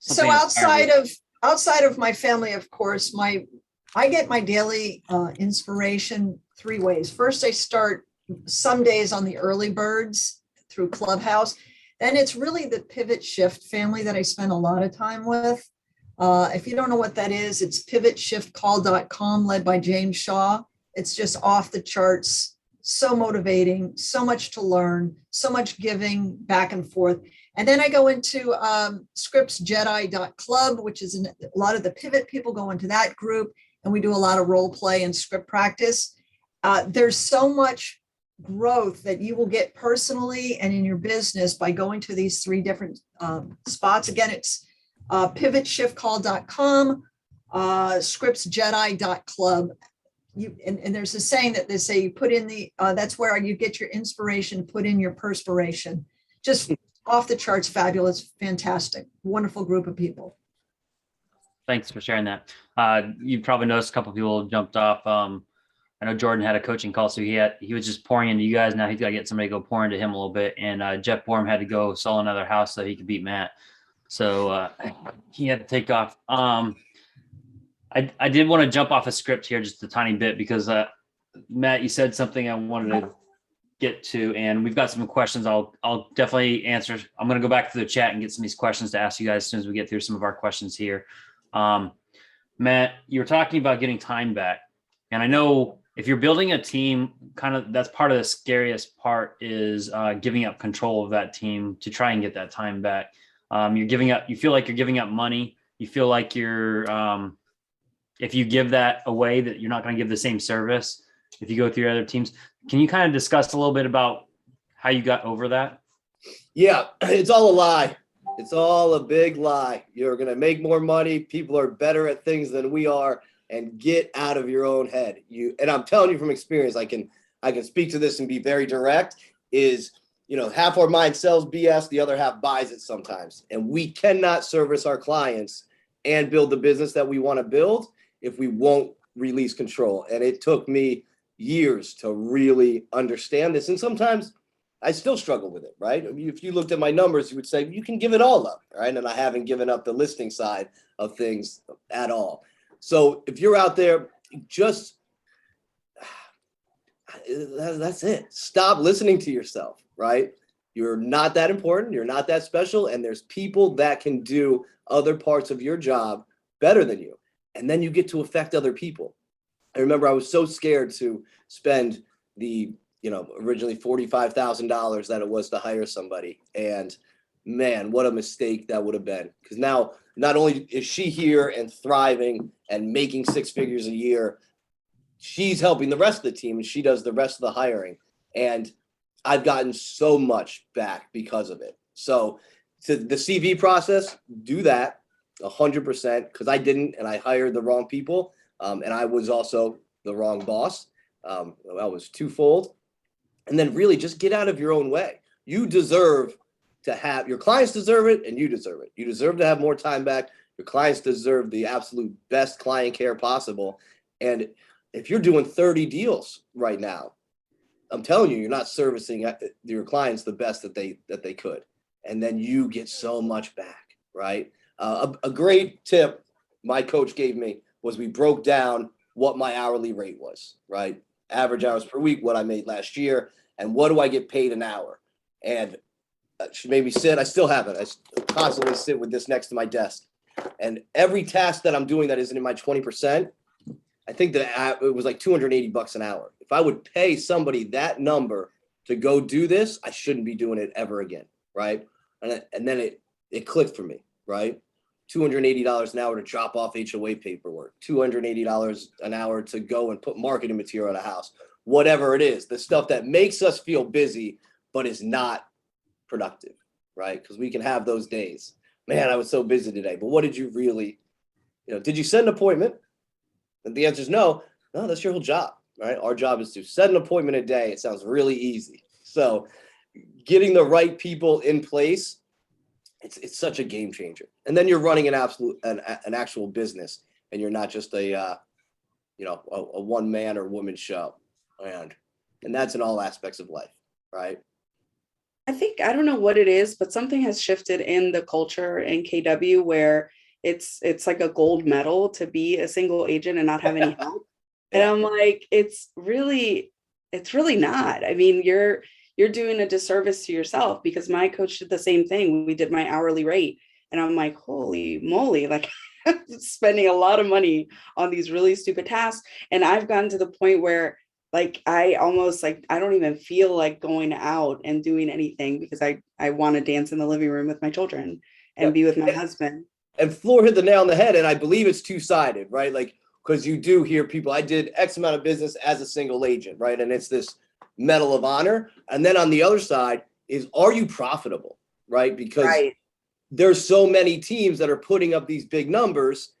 something inspired you? outside of my family, of course, I get my daily inspiration 3 ways. First, I start some days on the early birds through Clubhouse. Then it's really the Pivot Shift family that I spend a lot of time with. If you don't know what that is, it's pivotshiftcall.com, led by James Shaw. It's just off the charts, so motivating, so much to learn, so much giving back and forth. And then I go into scriptsjedi.club, which is a lot of the pivot people go into that group, and we do a lot of role play and script practice. There's so much growth that you will get personally and in your business by going to these 3 different spots. Again, it's pivotshiftcall.com, scriptsjedi.club. And there's a saying that they say you put in that's where you get your inspiration, put in your perspiration. Just off the charts, fabulous, fantastic, wonderful group of people. Thanks for sharing that. You probably noticed a couple of people jumped off. I know Jordan had a coaching call, so he was just pouring into you guys. Now he's got to get somebody to go pour into him a little bit. And Jeff Borm had to go sell another house so he could beat Matt. So he had to take off. I did want to jump off a script here just a tiny bit, because Matt, you said something I wanted to get to, and we've got some questions. I'll definitely answer. I'm going to go back to the chat and get some of these questions to ask you guys as soon as we get through some of our questions here. Matt, you were talking about getting time back. And I know if you're building a team, kind of that's part of the scariest part is giving up control of that team to try and get that time back. You're giving up, you feel like you're giving up money. You feel like you're, if you give that away, that you're not going to give the same service if you go through other teams. Can you kind of discuss a little bit about how you got over that? Yeah, it's all a lie. It's all a big lie. You're going to make more money. People are better at things than we are, and get out of your own head. And I'm telling you from experience, I can speak to this and be very direct, is, half our mind sells BS, the other half buys it sometimes. And we cannot service our clients and build the business that we want to build if we won't release control. And it took me years to really understand this. And sometimes I still struggle with it, right? I mean, if you looked at my numbers, you would say you can give it all up, right? And I haven't given up the listing side of things at all. So if you're out there, that's it. Stop listening to yourself, right? You're not that important. You're not that special. And there's people that can do other parts of your job better than you. And then you get to affect other people. I remember I was so scared to spend the, originally $45,000 that it was to hire somebody. And man, what a mistake that would have been. Because now not only is she here and thriving and making 6 figures a year, she's helping the rest of the team, and she does the rest of the hiring. And I've gotten so much back because of it. So to the CV process, do that 100%, because I didn't, and I hired the wrong people. And I was also the wrong boss. I was twofold. And then really just get out of your own way. You deserve to have, your clients deserve it, and you deserve it. You deserve to have more time back. Your clients deserve the absolute best client care possible. And if you're doing 30 deals right now, I'm telling you, you're not servicing your clients the best that they could. And then you get so much back, right? A great tip my coach gave me was we broke down what my hourly rate was, right? Average hours per week, what I made last year, and what do I get paid an hour? And she made me sit. I still have it. I constantly sit with this next to my desk. And every task that I'm doing that isn't in my 20%, I think that it was like $280 an hour. If I would pay somebody that number to go do this, I shouldn't be doing it ever again, right? And then it clicked for me, right? $280 an hour to drop off HOA paperwork, $280 an hour to go and put marketing material in a house, whatever it is, the stuff that makes us feel busy, but is not productive, right? Because we can have those days. Man, I was so busy today, but what did you really, did you set an appointment? And the answer is no. No, that's your whole job, right? Our job is to set an appointment a day. It sounds really easy. So getting the right people in place, it's such a game changer. And then you're running an actual business, and you're not just a one man or woman show. And that's in all aspects of life, right? I don't know what it is, but something has shifted in the culture in KW where it's like a gold medal to be a single agent and not have any help. And I'm like, it's really not. I mean, you're doing a disservice to yourself, because my coach did the same thing. We did my hourly rate, and I'm like, holy moly, like spending a lot of money on these really stupid tasks. And I've gotten to the point where like I almost like I don't even feel like going out and doing anything, because I want to dance in the living room with my children and be with my husband. And Floor hit the nail on the head, and I believe it's two-sided, right? Like, because you do hear people, I did X amount of business as a single agent, right? And it's this medal of honor. And then on the other side is, are you profitable, right? Because there's so many teams that are putting up these big numbers,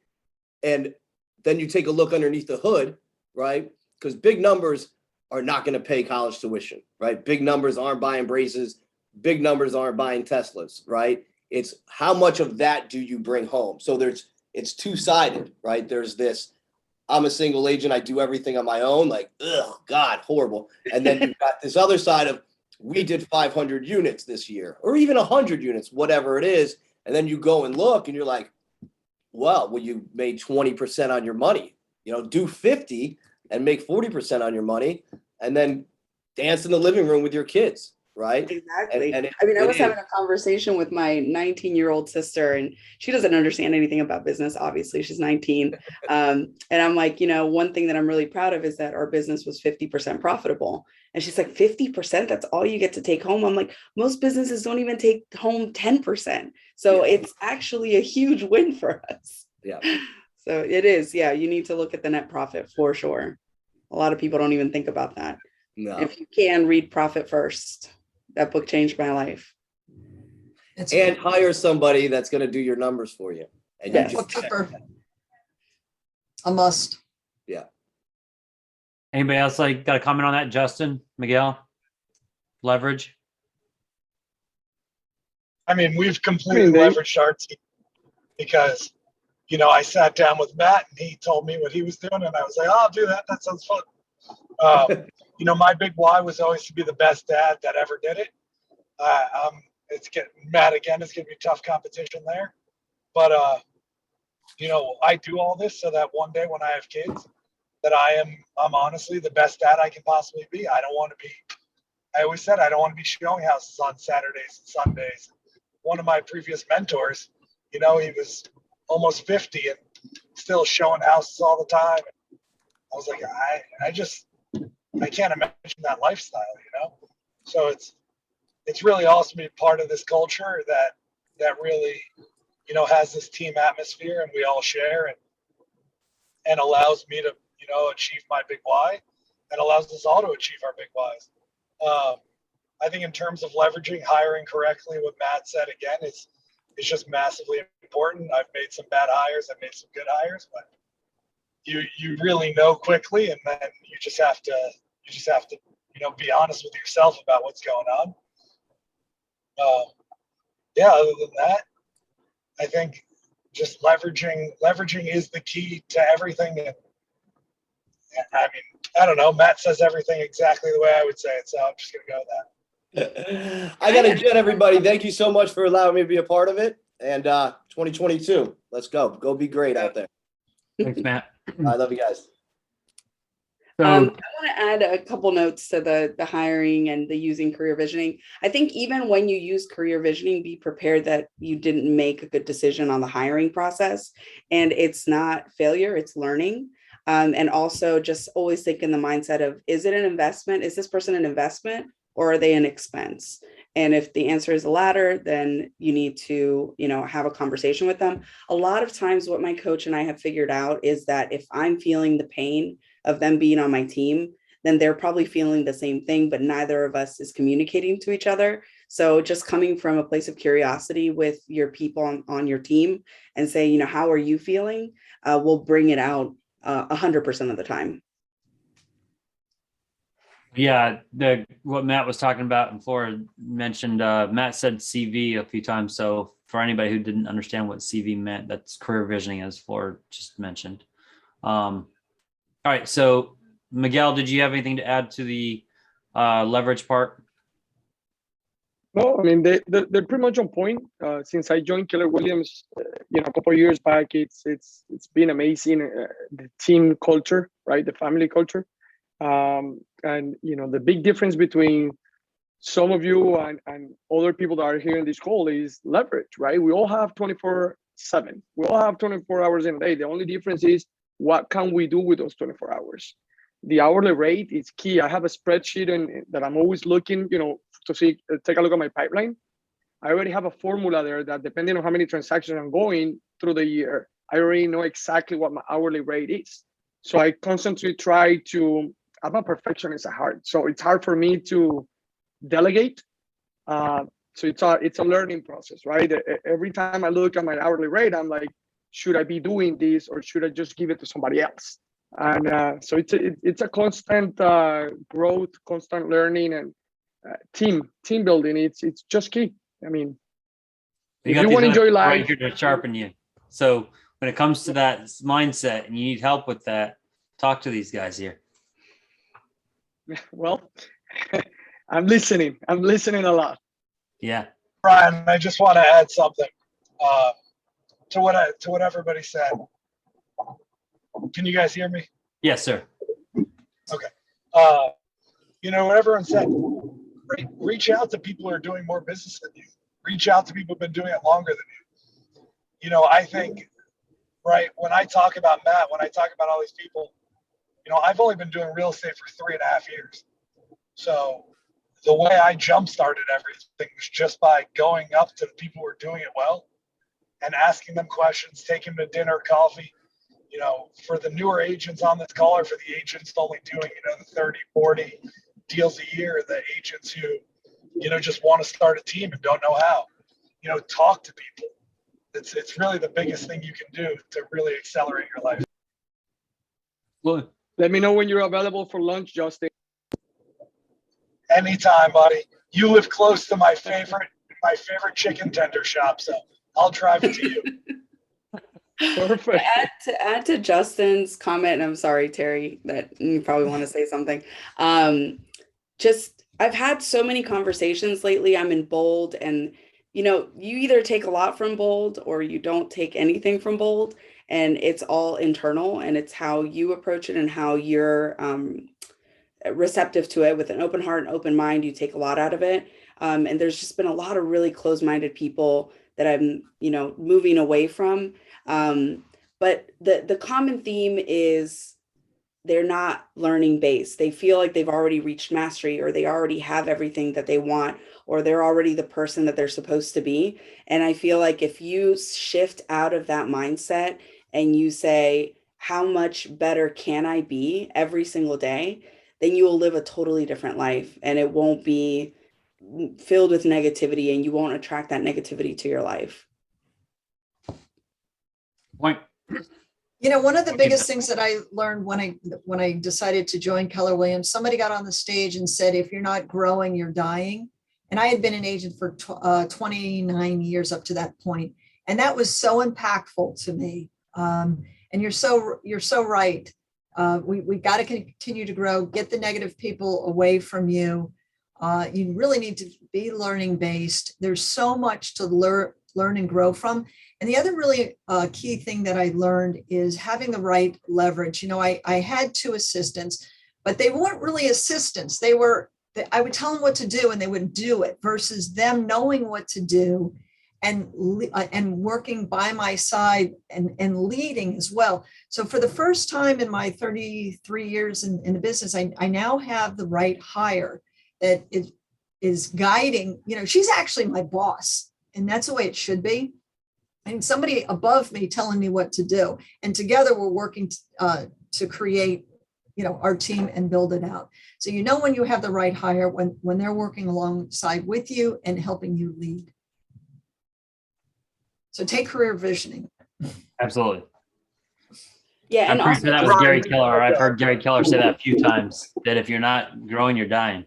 and then you take a look underneath the hood, right? Because big numbers are not going to pay college tuition, right? Big numbers aren't buying braces. Big numbers aren't buying Teslas, right? It's how much of that do you bring home? So it's two-sided, right? There's this, I'm a single agent, I do everything on my own, like, ugh, God, horrible. And then you've got this other side of, we did 500 units this year, or even 100 units, whatever it is. And then you go and look, and you're like, well, you made 20% on your money, do 50 and make 40% on your money, and then dance in the living room with your kids, right? Exactly. I was having a conversation with my 19-year-old sister, and she doesn't understand anything about business. Obviously, she's 19. And I'm like, one thing that I'm really proud of is that our business was 50% profitable. And she's like, 50%? That's all you get to take home? I'm like, most businesses don't even take home 10%. So it's actually a huge win for us. Yeah. So it is. Yeah. You need to look at the net profit for sure. A lot of people don't even think about that. No. If you can, read Profit First. That book changed my life. And hire somebody that's going to do your numbers for you. And you just a must. Yeah. Anybody else got a comment on that? Justin, Miguel, leverage? I mean, we've completely leveraged our team because, I sat down with Matt and he told me what he was doing, and I was like, oh, I'll do that. That sounds fun. My big why was always to be the best dad that ever did it. Matt again, it's going to be tough competition there. But, I do all this so that one day when I have kids, that I'm honestly the best dad I can possibly be. I always said I don't want to be showing houses on Saturdays and Sundays. One of my previous mentors, he was almost 50 and still showing houses all the time. I was like, I can't imagine that lifestyle, So it's really awesome to be part of this culture that really, has this team atmosphere, and we all share, and allows me to, achieve my big why, and allows us all to achieve our big whys. I think in terms of leveraging, hiring correctly, what Matt said again is just massively important. I've made some bad hires, I've made some good hires, but you really know quickly, and then you just have to be honest with yourself about what's going on. Other than that, I think just leveraging is the key to everything. And I mean, I don't know, Matt says everything exactly the way I would say it, so I'm just gonna go with that. I gotta jet, everybody. Thank you so much for allowing me to be a part of it. And 2022, let's go be great out there. Thanks, Matt. I love you guys. So want to add a couple notes to the hiring and the using career visioning. I think even when you use career visioning, be prepared that you didn't make a good decision on the hiring process, and it's not failure, it's learning. And also just always think in the mindset of, is it an investment? Is this person an investment, or are they an expense? And if the answer is the latter, then you need to, have a conversation with them. A lot of times what my coach and I have figured out is that if I'm feeling the pain of them being on my team, then they're probably feeling the same thing, but neither of us is communicating to each other. So just coming from a place of curiosity with your people on your team and say, how are you feeling? Will bring it out 100% of the time. Yeah, what Matt was talking about and Flora mentioned, Matt said CV a few times. So for anybody who didn't understand what CV meant, that's career visioning, as Flora just mentioned. All right, so Miguel, did you have anything to add to the leverage part? No, I mean they're pretty much on point. Since I joined Keller Williams, a couple of years back, it's been amazing. The team culture, right? The family culture, and the big difference between some of you and other people that are here in this call is leverage, right? We all have 24/7. We all have 24 hours in a day. The only difference is what can we do with those 24 hours. The hourly rate is key. I have a spreadsheet that I'm always looking, to see, take a look at my pipeline. I already have a formula there that depending on how many transactions I'm going through the year, I already know exactly what my hourly rate is. So I constantly try to, I'm a perfectionist at heart. So it's hard for me to delegate. So it's a learning process, right? Every time I look at my hourly rate, I'm like, should I be doing this or should I just give it to somebody else? And so it's a constant growth, constant learning, and team building. It's just key. I mean, if you want to enjoy life, right here to sharpen you. So when it comes to that mindset and you need help with that, talk to these guys here. Well, I'm listening a lot. Yeah. Brian, I just want to add something to what everybody said. Can you guys hear me? Yes, sir. Okay. What everyone said, reach out to people who are doing more business than you. Reach out to people who've been doing it longer than you. I think, right, when I talk about Matt, when I talk about all these people, I've only been doing real estate for 3.5 years. So the way I jump-started everything was just by going up to the people who are doing it well and asking them questions, taking them to dinner, coffee. For the newer agents on this call, or for the agents only doing, the 30, 40 deals a year, the agents who, just want to start a team and don't know how, talk to people. It's really the biggest thing you can do to really accelerate your life. Well, let me know when you're available for lunch, Justin. Anytime, buddy. You live close to my favorite chicken tender shop, so I'll drive it to you. Perfect. To add to Justin's comment, and I'm sorry, Terry, that you probably want to say something. I've had so many conversations lately. I'm in Bold, and you either take a lot from Bold or you don't take anything from Bold, and it's all internal, and it's how you approach it and how you're receptive to it with an open heart and open mind. You take a lot out of it. And there's just been a lot of really closed-minded people that I'm, moving away from. But the common theme is they're not learning based. They feel like they've already reached mastery, or they already have everything that they want, or they're already the person that they're supposed to be. And I feel like if you shift out of that mindset and you say, how much better can I be every single day, then you will live a totally different life, and it won't be filled with negativity, and you won't attract that negativity to your life. Point. One of the biggest things that I learned when I decided to join Keller Williams, somebody got on the stage and said, if you're not growing, you're dying. And I had been an agent for 29 years up to that point. And that was so impactful to me. And you're so right. We got to continue to grow, get the negative people away from you. You really need to be learning based. There's so much to learn and grow from. And the other really key thing that I learned is having the right leverage. I had 2 assistants, but they weren't really assistants. I would tell them what to do and they would do it versus them knowing what to do and working by my side and leading as well. So for the first time in my 33 years in the business, I now have the right hire that is guiding, she's actually my boss, and that's the way it should be. And somebody above me telling me what to do. And together we're working to create, our team and build it out. So when you have the right hire, when they're working alongside with you and helping you lead. So take career visioning. Absolutely. Yeah, I'm and pretty sure also that was Gary Keller. I've heard Gary Keller say that a few times, that if you're not growing, you're dying.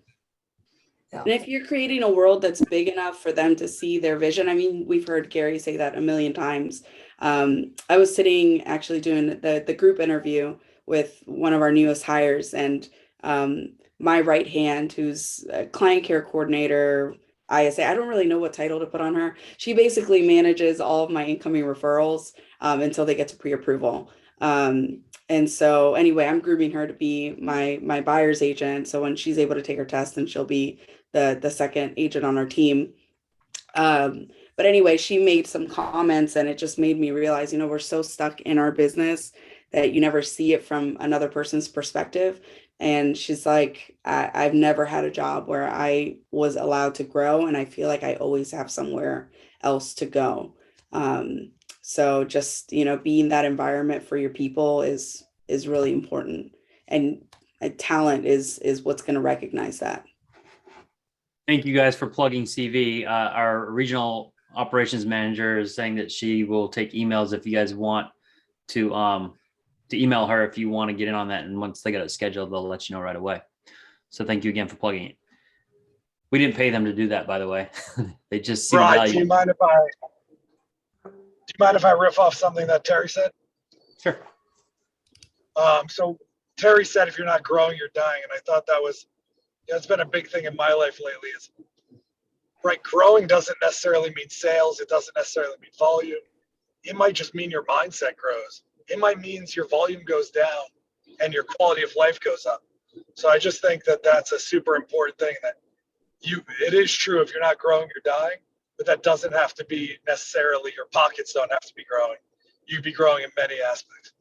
and if you're creating a world that's big enough for them to see their vision, I mean, we've heard Gary say that a million times. I was sitting actually doing the group interview with one of our newest hires, and my right hand, who's a client care coordinator, ISA, I don't really know what title to put on her. She basically manages all of my incoming referrals until they get to pre-approval. And so anyway, I'm grooming her to be my buyer's agent. So when she's able to take her test, then she'll be the second agent on our team. But anyway, she made some comments and it just made me realize, we're so stuck in our business that you never see it from another person's perspective. And she's like, I've never had a job where I was allowed to grow, and I feel like I always have somewhere else to go. So just, being that environment for your people is really important. And talent is what's going to recognize that. Thank you guys for plugging CV. Our regional operations manager is saying that she will take emails if you guys want to email her if you want to get in on that. And once they get it scheduled, they'll let you know right away. So thank you again for plugging it. We didn't pay them to do that, by the way. They just see Right. value. Do you mind if I riff off something that Terry said? Sure. So Terry said, if you're not growing, you're dying. And I thought that was, it's been a big thing in my life lately. Is right. Growing doesn't necessarily mean sales. It doesn't necessarily mean volume. It might just mean your mindset grows. It might mean your volume goes down and your quality of life goes up. So I just think that that's a super important thing, that it is true, if you're not growing, you're dying, but that doesn't have to be necessarily, your pockets don't have to be growing. You'd be growing in many aspects.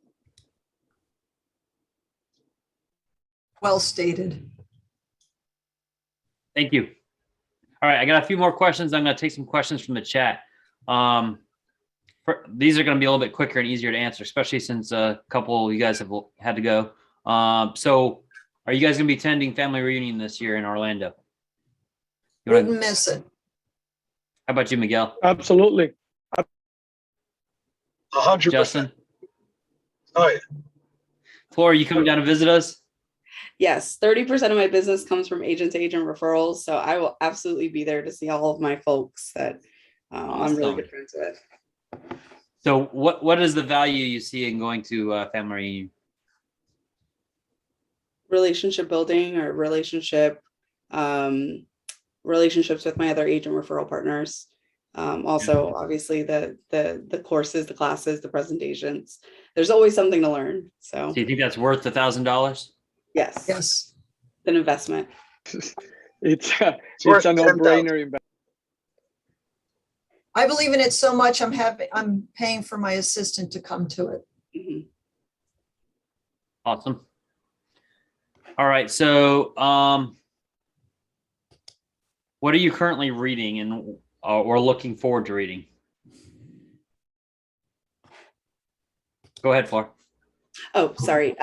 Well stated. Thank you. All right, I got a few more questions. I'm going to take some questions from the chat. These are going to be a little bit quicker and easier to answer, especially since a couple of you guys have had to go. So are you guys going to be attending family reunion this year in Orlando? Wouldn't miss it. How about you, Miguel? Absolutely. 100%. Justin? Oh, yeah. Flora, are you coming down to visit us? Yes, 30% of my business comes from agent-to-agent referrals. So I will absolutely be there to see all of my folks that I'm really good friends with. So what is the value you see in going to family reunion? Relationship building, or relationships with my other agent referral partners. Also, obviously, the courses, the classes, the presentations. There's always something to learn. So Do you think that's worth $1,000? yes, Yes. an investment. It's worth a 10,000. no-brainer. I believe in it so much. I'm paying for my assistant to come to it. Mhm. Awesome. All right. So what are you currently reading and or looking forward to reading? Go ahead, Flora. Oh, sorry.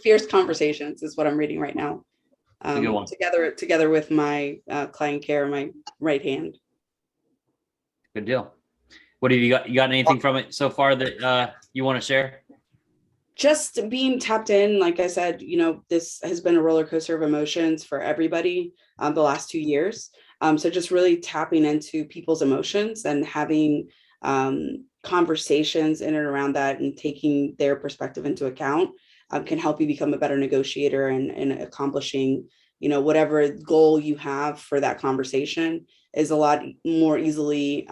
Fierce Conversations is what I'm reading right now. a good one. Together with my client care, my right hand. Good deal. What have you got? You got anything from it so far that you want to share? Just being tapped in, like I said, this has been a roller coaster of emotions for everybody the last 2 years. So just really tapping into people's emotions and having conversations in and around that and taking their perspective into account can help you become a better negotiator and accomplishing, whatever goal you have for that conversation is a lot more easily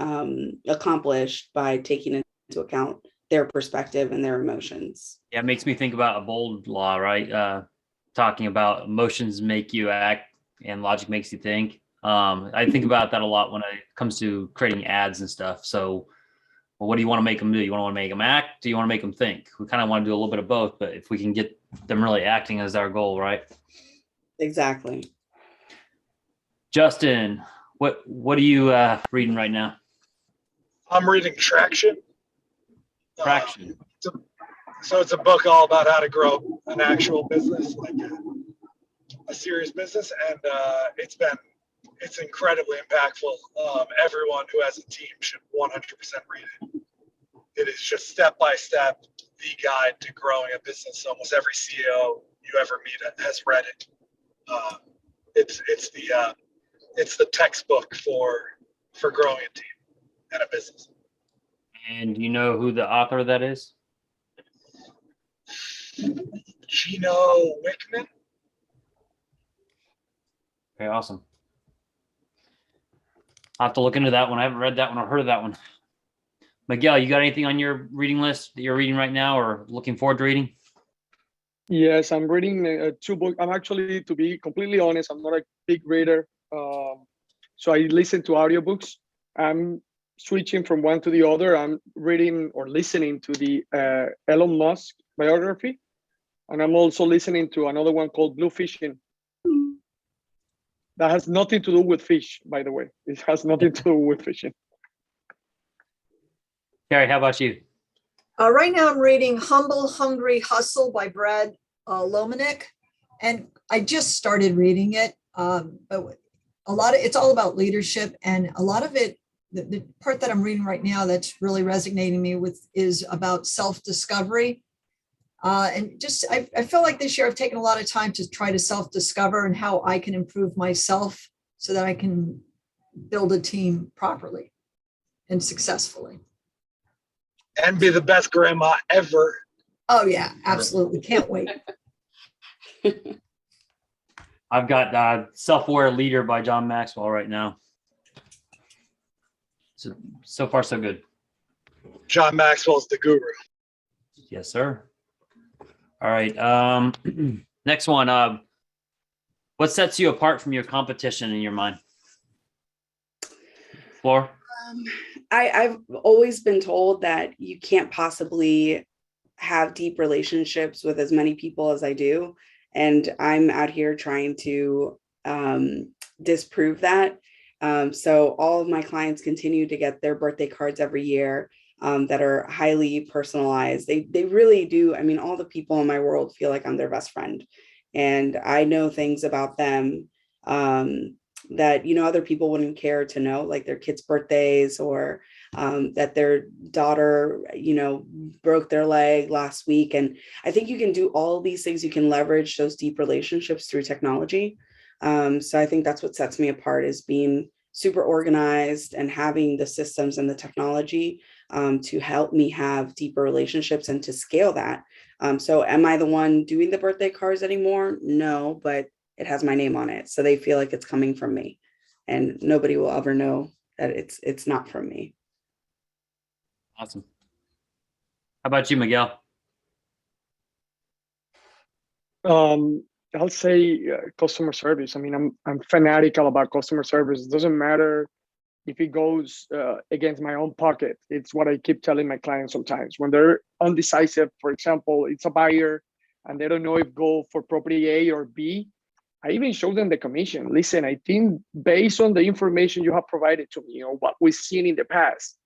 accomplished by taking into account their perspective and their emotions. Yeah, it makes me think about a bold law, right? talking about emotions make you act and logic makes you think. I think about that a lot when it comes to creating ads and stuff. So, well, what do you want to make them do? You want to make them act? Do you want to make them think? We kind of want to do a little bit of both, but if we can get them really acting as our goal, right? Exactly. Justin, what are you reading right now? I'm reading Traction. Traction. So it's a book all about how to grow an actual business, like a serious business, and it's incredibly impactful. Everyone who has a team should 100% read it. It is just step by step the guide to growing a business. Almost every CEO you ever meet has read it. It's the textbook for growing a team and a business. And you know who the author of that is? Gino Wickman. Okay, awesome. I'll have to look into that one. I haven't read that one or heard of that one. Miguel, you got anything on your reading list that you're reading right now or looking forward to reading? Yes, I'm reading 2 books. I'm actually, to be completely honest, I'm not a big reader. So I listen to audiobooks. I'm switching from one to the other. I'm reading or listening to the Elon Musk biography. And I'm also listening to another one called Blue Fishing. That has nothing to do with fish, by the way. It has nothing to do with fishing. Carrie, how about you? Right now I'm reading Humble, Hungry, Hustle by Brad Lomenick. And I just started reading it. But it's all about leadership, and a lot of it, the part that I'm reading right now that's really resonating me with is about self-discovery. And just, I feel like this year I've taken a lot of time to try to self-discover and how I can improve myself so that I can build a team properly and successfully. And be the best grandma ever. Oh yeah, absolutely. Can't wait. I've got Self-Aware Leader by John Maxwell right now. So far, so good. John Maxwell's the guru. Yes, sir. All right. Next one. What sets you apart from your competition in your mind? Floor? I've always been told that you can't possibly have deep relationships with as many people as I do. And I'm out here trying to disprove that. So all of my clients continue to get their birthday cards every year that are highly personalized. They really do. I mean, all the people in my world feel like I'm their best friend. And I know things about them that, other people wouldn't care to know, like their kids' birthdays or that their daughter, broke their leg last week. And I think you can do all these things. You can leverage those deep relationships through technology. So I think that's what sets me apart, is being super organized and having the systems and the technology to help me have deeper relationships and to scale that. So am I the one doing the birthday cards anymore? No, but it has my name on it. So they feel like it's coming from me, and nobody will ever know that it's not from me. Awesome. How about you, Miguel? I'll say customer service. I mean, I'm fanatical about customer service. It doesn't matter if it goes against my own pocket. It's what I keep telling my clients sometimes when they're undecisive. For example, it's a buyer and they don't know if go for property A or B. I even show them the commission. Listen, I think based on the information you have provided to me, what we've seen in the past,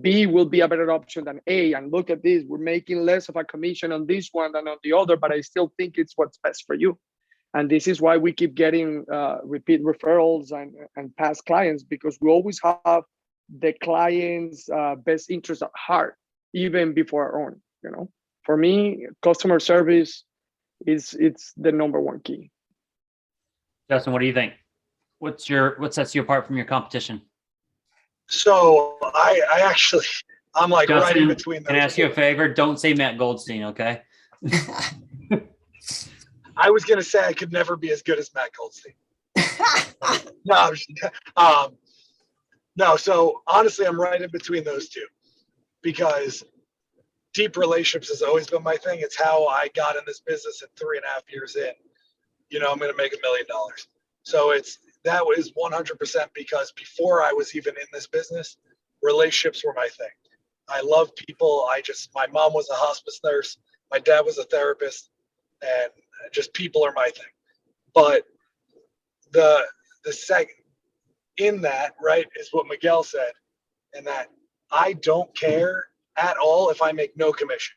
B will be a better option than A. And look at this, we're making less of a commission on this one than on the other, but I still think it's what's best for you. And this is why we keep getting repeat referrals and past clients, because we always have the client's best interest at heart, even before our own. For me, customer service it's the number one key. Justin, what do you think? What sets you apart from your competition? So I'm like Justin, right in between those. Can I ask you a favor? Don't say Matt Goldstein, okay? I was gonna say I could never be as good as Matt Goldstein. No, so honestly, I'm right in between those two, because deep relationships has always been my thing. It's how I got in this business at 3.5 years in. I'm going to make $1 million. So that was 100% because before I was even in this business, relationships were my thing. I love people. My mom was a hospice nurse. My dad was a therapist, and just people are my thing. But the second in that, right, is what Miguel said, and that I don't care at all if I make no commission.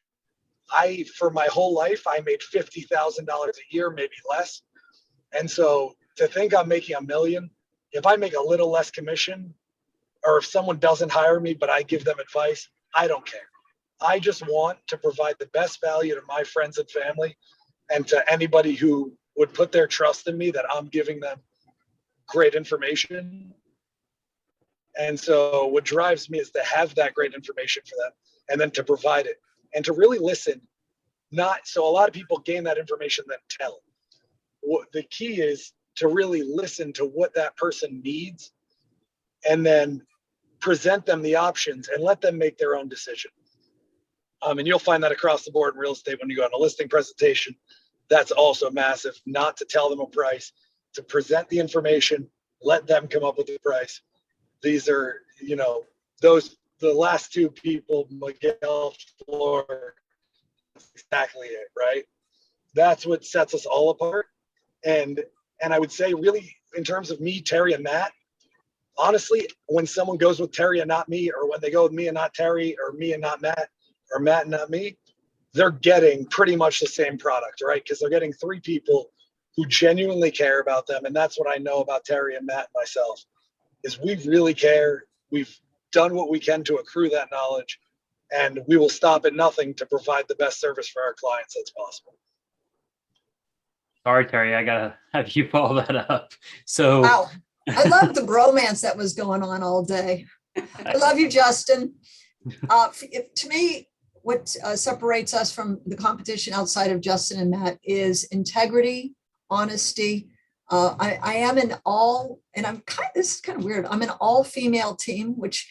For my whole life, I made $50,000 a year, maybe less. And so to think I'm making $1 million, if I make a little less commission, or if someone doesn't hire me, but I give them advice, I don't care. I just want to provide the best value to my friends and family and to anybody who would put their trust in me that I'm giving them great information. And so what drives me is to have that great information for them and then to provide it and to really listen. So a lot of people gain that information, then tell. The key is to really listen to what that person needs and then present them the options and let them make their own decision. And you'll find that across the board in real estate when you go on a listing presentation. That's also massive, not to tell them a price, to present the information, let them come up with the price. These are, the last two people, Miguel, Flor, that's exactly it, right? That's what sets us all apart. And I would say really in terms of me, Terry, and Matt, honestly, when someone goes with Terry and not me, or when they go with me and not Terry, or me and not Matt, or Matt and not me, they're getting pretty much the same product, right? Because they're getting 3 people who genuinely care about them. And that's what I know about Terry and Matt and myself, is we really care. We've done what we can to accrue that knowledge, and we will stop at nothing to provide the best service for our clients that's possible. Sorry, Terry, I gotta have you follow that up. So Wow. I love the bromance that was going on all day. I love you, Justin. To me, what separates us from the competition outside of Justin and Matt is integrity, honesty. I am an all, and this is kind of weird. I'm an all female team, which,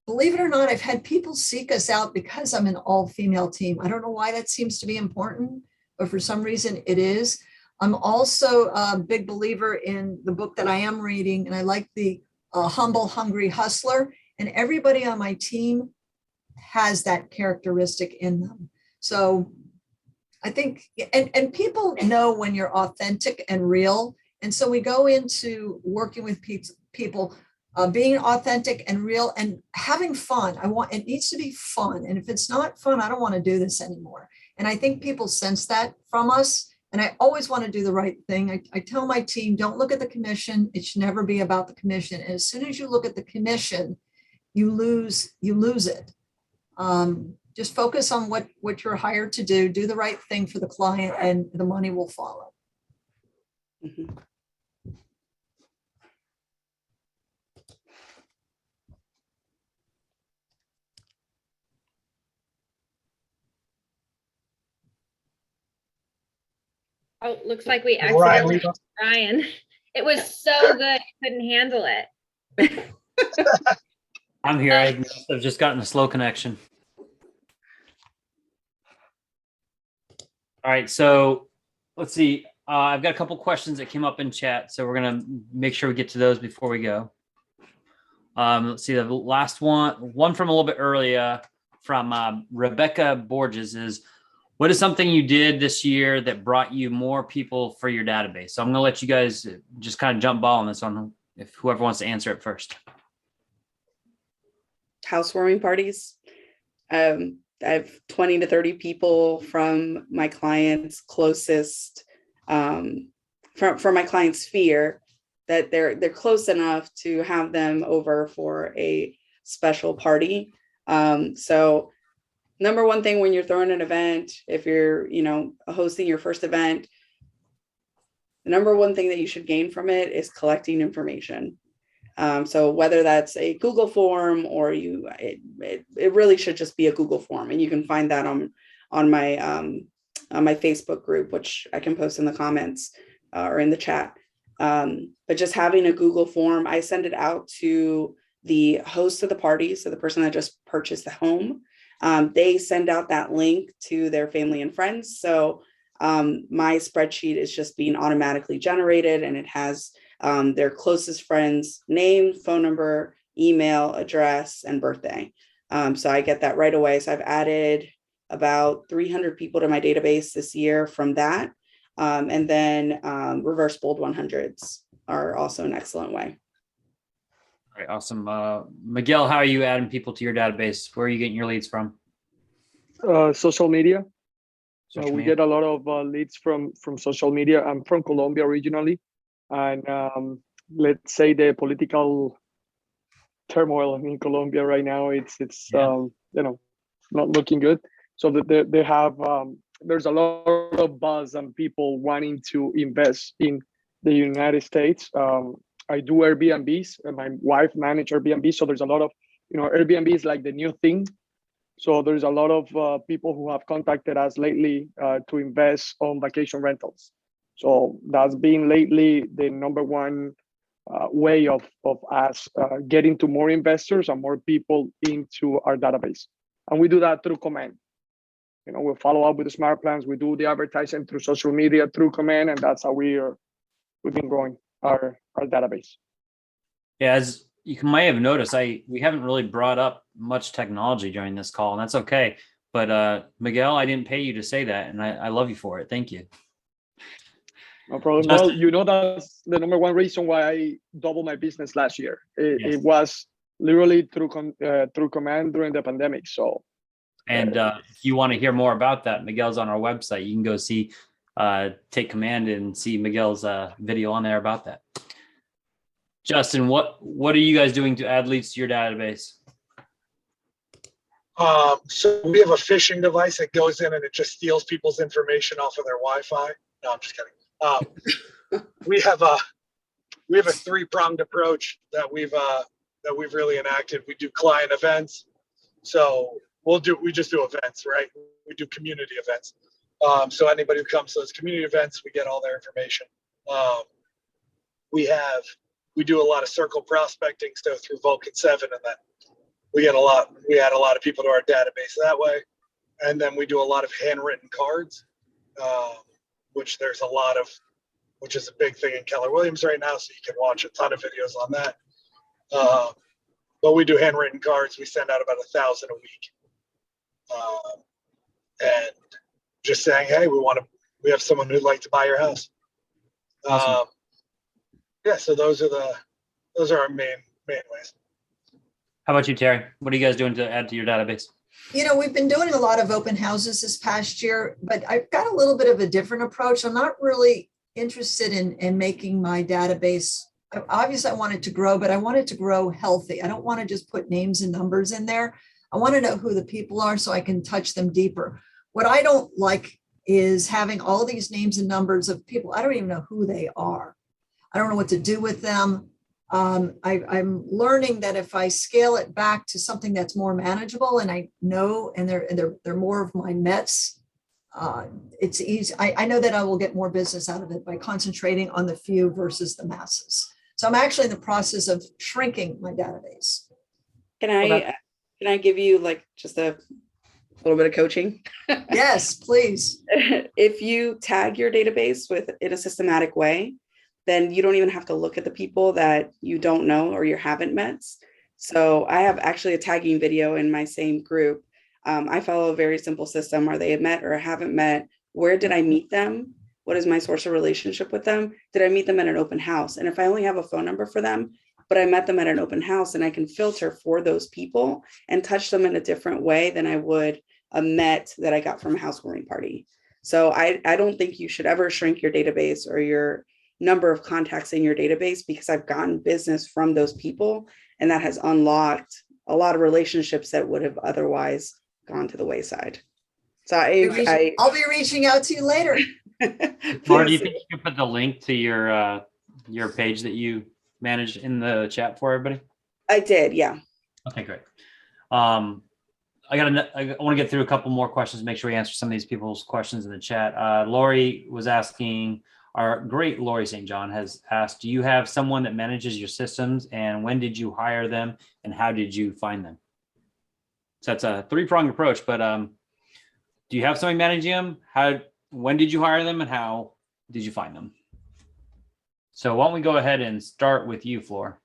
believe it or not, I've had people seek us out because I'm an all female team. I don't know why that seems to be important, but for some reason it is. I'm also a big believer in the book that I am reading, and I like the Humble, Hungry Hustler, and everybody on my team has that characteristic in them. So I think, and people know when you're authentic and real. And so we go into working with people, being authentic and real and having fun. It needs to be fun. And if it's not fun, I don't want to do this anymore. And I think people sense that from us. And I always want to do the right thing. I tell my team, don't look at the commission. It should never be about the commission. And as soon as you look at the commission, you lose it. Just focus on what you're hired to do the right thing for the client, and the money will follow. Mm-hmm. Oh, looks like we accidentally lost Ryan. It was so good, I couldn't handle it. I'm here. I've just gotten a slow connection. All right, so let's see. I've got a couple questions that came up in chat, so we're gonna make sure we get to those before we go. Let's see, the last one from a little bit earlier from Rebecca Borges is, what is something you did this year that brought you more people for your database? So I'm gonna let you guys just kind of jump ball on this one, if whoever wants to answer it first. Housewarming parties. I have 20 to 30 people from my clients closest, from my client's sphere, that they're close enough to have them over for a special party. So number one thing when you're throwing an event, if you're, hosting your first event, the number one thing that you should gain from it is collecting information. So whether that's a Google form or it really should just be a Google form, and you can find that on my Facebook group, which I can post in the comments or in the chat. But just having a Google form, I send it out to the host of the party, so the person that just purchased the home, They send out that link to their family and friends. So my spreadsheet is just being automatically generated, and it has their closest friends' name, phone number, email, address, and birthday. So I get that right away. So I've added about 300 people to my database this year from that. And then reverse bold 100s are also an excellent way. All right, awesome. Miguel, how are you adding people to your database? Where are you getting your leads from? Social media. Social We media? get a lot of leads from social media. I'm from Colombia originally, and let's say the political turmoil in Colombia right now, it's not looking good. So that they have there's a lot of buzz and people wanting to invest in the United States. I do Airbnbs, and my wife manages Airbnb, so there's a lot of Airbnb is like the new thing. So there's a lot of people who have contacted us lately to invest on vacation rentals. So that's been lately the number one way of us getting to more investors and more people into our database. And we do that through command. We'll follow up with the smart plans. We do the advertising through social media, through command, and that's how we've been growing our database. Yeah, as you might have noticed, we haven't really brought up much technology during this call, and that's okay. But Miguel, I didn't pay you to say that, and I love you for it. Thank you. No problem. Justin. Well, that's the number one reason why I doubled my business last year. Yes. It was literally through command during the pandemic. So. And if you want to hear more about that, Miguel's on our website. You can go see, take command and see Miguel's video on there about that. Justin, what are you guys doing to add leads to your database? So we have a phishing device that goes in and it just steals people's information off of their Wi-Fi. No, I'm just kidding. We have a three-pronged approach that we've really enacted. We do client events. So we just do events, right? We do community events. So anybody who comes to those community events, we get all their information. We do a lot of circle prospecting, so through Vulcan 7, and then we add a lot of people to our database that way. And then we do a lot of handwritten cards, which is a big thing in Keller Williams right now. So you can watch a ton of videos on that. But we do handwritten cards. We send out about 1,000 a week. And just saying, hey, we have someone who'd like to buy your house. Awesome. Yeah, so those are our main ways. How about you, Terry? What are you guys doing to add to your database? We've been doing a lot of open houses this past year, but I've got a little bit of a different approach. I'm not really interested in making my database. Obviously, I want it to grow, but I want it to grow healthy. I don't want to just put names and numbers in there. I want to know who the people are so I can touch them deeper. What I don't like is having all these names and numbers of people. I don't even know who they are. I don't know what to do with them. I'm learning that if I scale it back to something that's more manageable, and I know, and they're more of my Mets, it's easy. I know that I will get more business out of it by concentrating on the few versus the masses. So I'm actually in the process of shrinking my database. Can I give you like just a little bit of coaching? Yes, please. If you tag your database in a systematic way, then you don't even have to look at the people that you don't know or you haven't met. So I have actually a tagging video in my same group. I follow a very simple system. Are they met or haven't met? Where did I meet them? What is my source of relationship with them? Did I meet them at an open house? And if I only have a phone number for them, but I met them at an open house, and I can filter for those people and touch them in a different way than I would a Met that I got from a housewarming party. So I don't think you should ever shrink your database or your number of contacts in your database, because I've gotten business from those people, and that has unlocked a lot of relationships that would have otherwise gone to the wayside. So I'll be reaching out to you later. Laura, do you think you can put the link to your page that you manage in the chat for everybody? I did, yeah. Okay, great. I want to get through a couple more questions, make sure we answer some of these people's questions in the chat. Lori was asking, our great Lori St. John has asked, do you have someone that manages your systems, and when did you hire them, and how did you find them? So that's a three-pronged approach, but do you have somebody managing them? When did you hire them and how did you find them? So why don't we go ahead and start with you, Floor?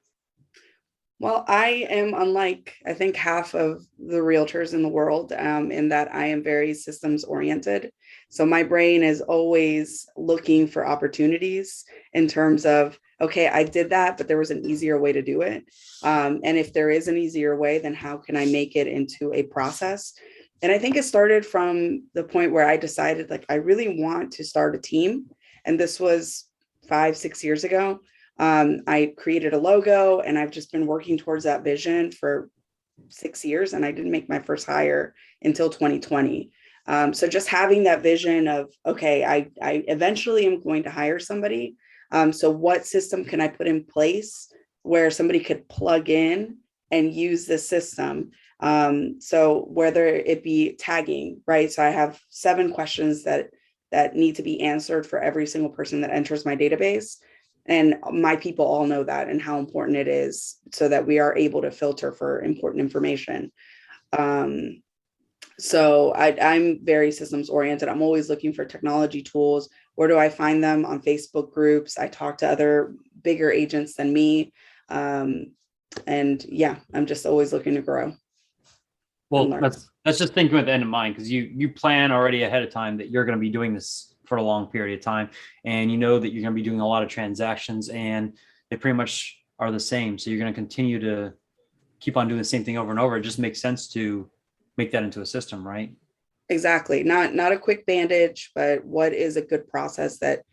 Well, I am unlike, I think, half of the realtors in the world, in that I am very systems oriented. So my brain is always looking for opportunities in terms of, okay, I did that, but there was an easier way to do it. And if there is an easier way, then how can I make it into a process? And I think it started from the point where I decided, like, I really want to start a team. And this was 5-6 years ago. I created a logo and I've just been working towards that vision for 6 years, and I didn't make my first hire until 2020. So just having that vision of, okay, I eventually am going to hire somebody. So what system can I put in place where somebody could plug in and use the system? So whether it be tagging, right? So I have 7 questions that need to be answered for every single person that enters my database. And my people all know that and how important it is, so that we are able to filter for important information. So I'm very systems oriented. I'm always looking for technology tools. Where do I find them? On Facebook groups. I talk to other bigger agents than me. And yeah, I'm just always looking to grow. Well, let's just think with the end in mind, because you plan already ahead of time that you're going to be doing this for a long period of time, and you know that you're going to be doing a lot of transactions, and they pretty much are the same. So you're going to continue to keep on doing the same thing over and over. It just makes sense to make that into a system, right? Exactly. Not a quick bandage, but what is a good process that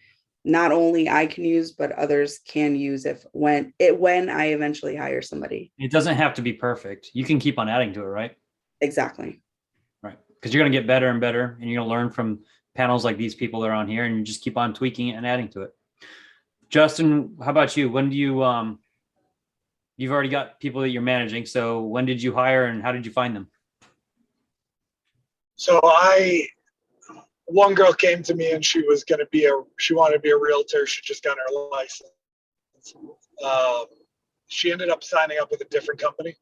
not only I can use, but others can use when I eventually hire somebody. It doesn't have to be perfect. You can keep on adding to it, right? Exactly. Right. Because you're going to get better and better, and you're going to learn from panels like these people that are on here, and you just keep on tweaking it and adding to it. Justin, how about you? When do you've already got people that you're managing. So when did you hire and how did you find them? So one girl came to me and she wanted to be a realtor. She just got her license. She ended up signing up with a different company.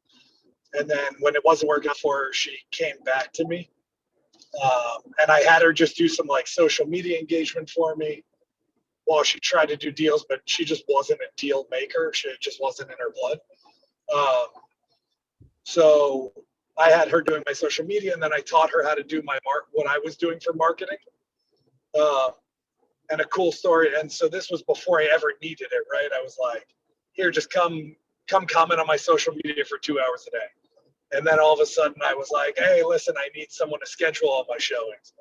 And then when it wasn't working for her, she came back to me. And I had her just do some like social media engagement for me while she tried to do deals, but she just wasn't a deal maker. She just wasn't in her blood. So I had her doing my social media, and then I taught her how to do what I was doing for marketing. And a cool story. And so this was before I ever needed it, right? I was like, here, just come comment on my social media for 2 hours a day. And then all of a sudden I was like, hey, listen, I need someone to schedule all my showings.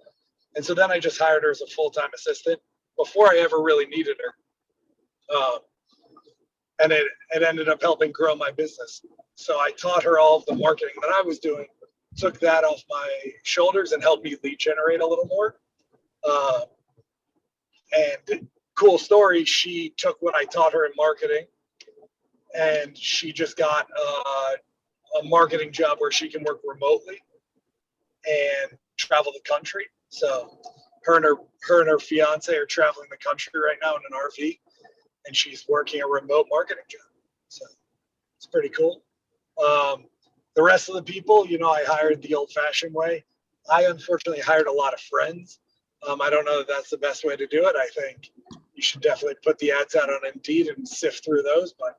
And so then I just hired her as a full-time assistant before I ever really needed her. And it ended up helping grow my business. So I taught her all of the marketing that I was doing, took that off my shoulders and helped me lead generate a little more. And cool story, she took what I taught her in marketing and she just got a marketing job where she can work remotely and travel the country. So her and her fiance are traveling the country right now in an RV, and she's working a remote marketing job. So it's pretty cool. The rest of the people, I hired the old-fashioned way. I unfortunately hired a lot of friends. I don't know that that's the best way to do it. I think you should definitely put the ads out on Indeed and sift through those. But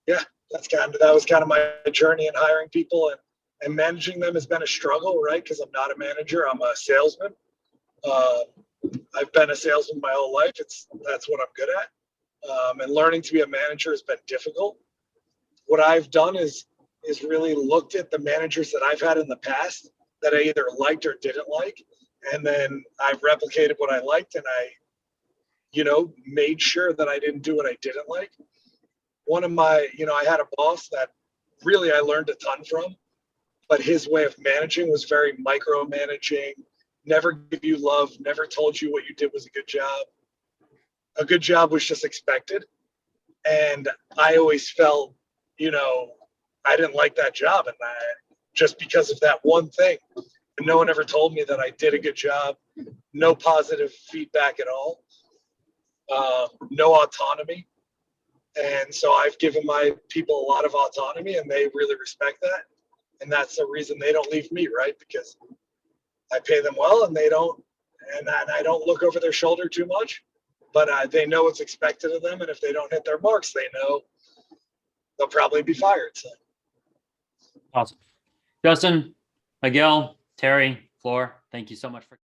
yeah, that was kind of my journey in hiring people, and managing them has been a struggle, right? Because I'm not a manager, I'm a salesman. I've been a salesman my whole life. That's what I'm good at. And learning to be a manager has been difficult. What I've done is really looked at the managers that I've had in the past that I either liked or didn't like. And then I've replicated what I liked, and I, made sure that I didn't do what I didn't like. One of my, I had a boss that really I learned a ton from, but his way of managing was very micromanaging, never give you love, never told you what you did was a good job. A good job was just expected. And I always felt, I didn't like that job. And just because of that one thing, and no one ever told me that I did a good job, no positive feedback at all, no autonomy. And so I've given my people a lot of autonomy, and they really respect that. And that's the reason they don't leave me, right? Because I pay them well and they don't, and I don't look over their shoulder too much, but they know what's expected of them. And if they don't hit their marks, they know they'll probably be fired. So. Awesome. Justin, Miguel, Terry, Floor, thank you so much for.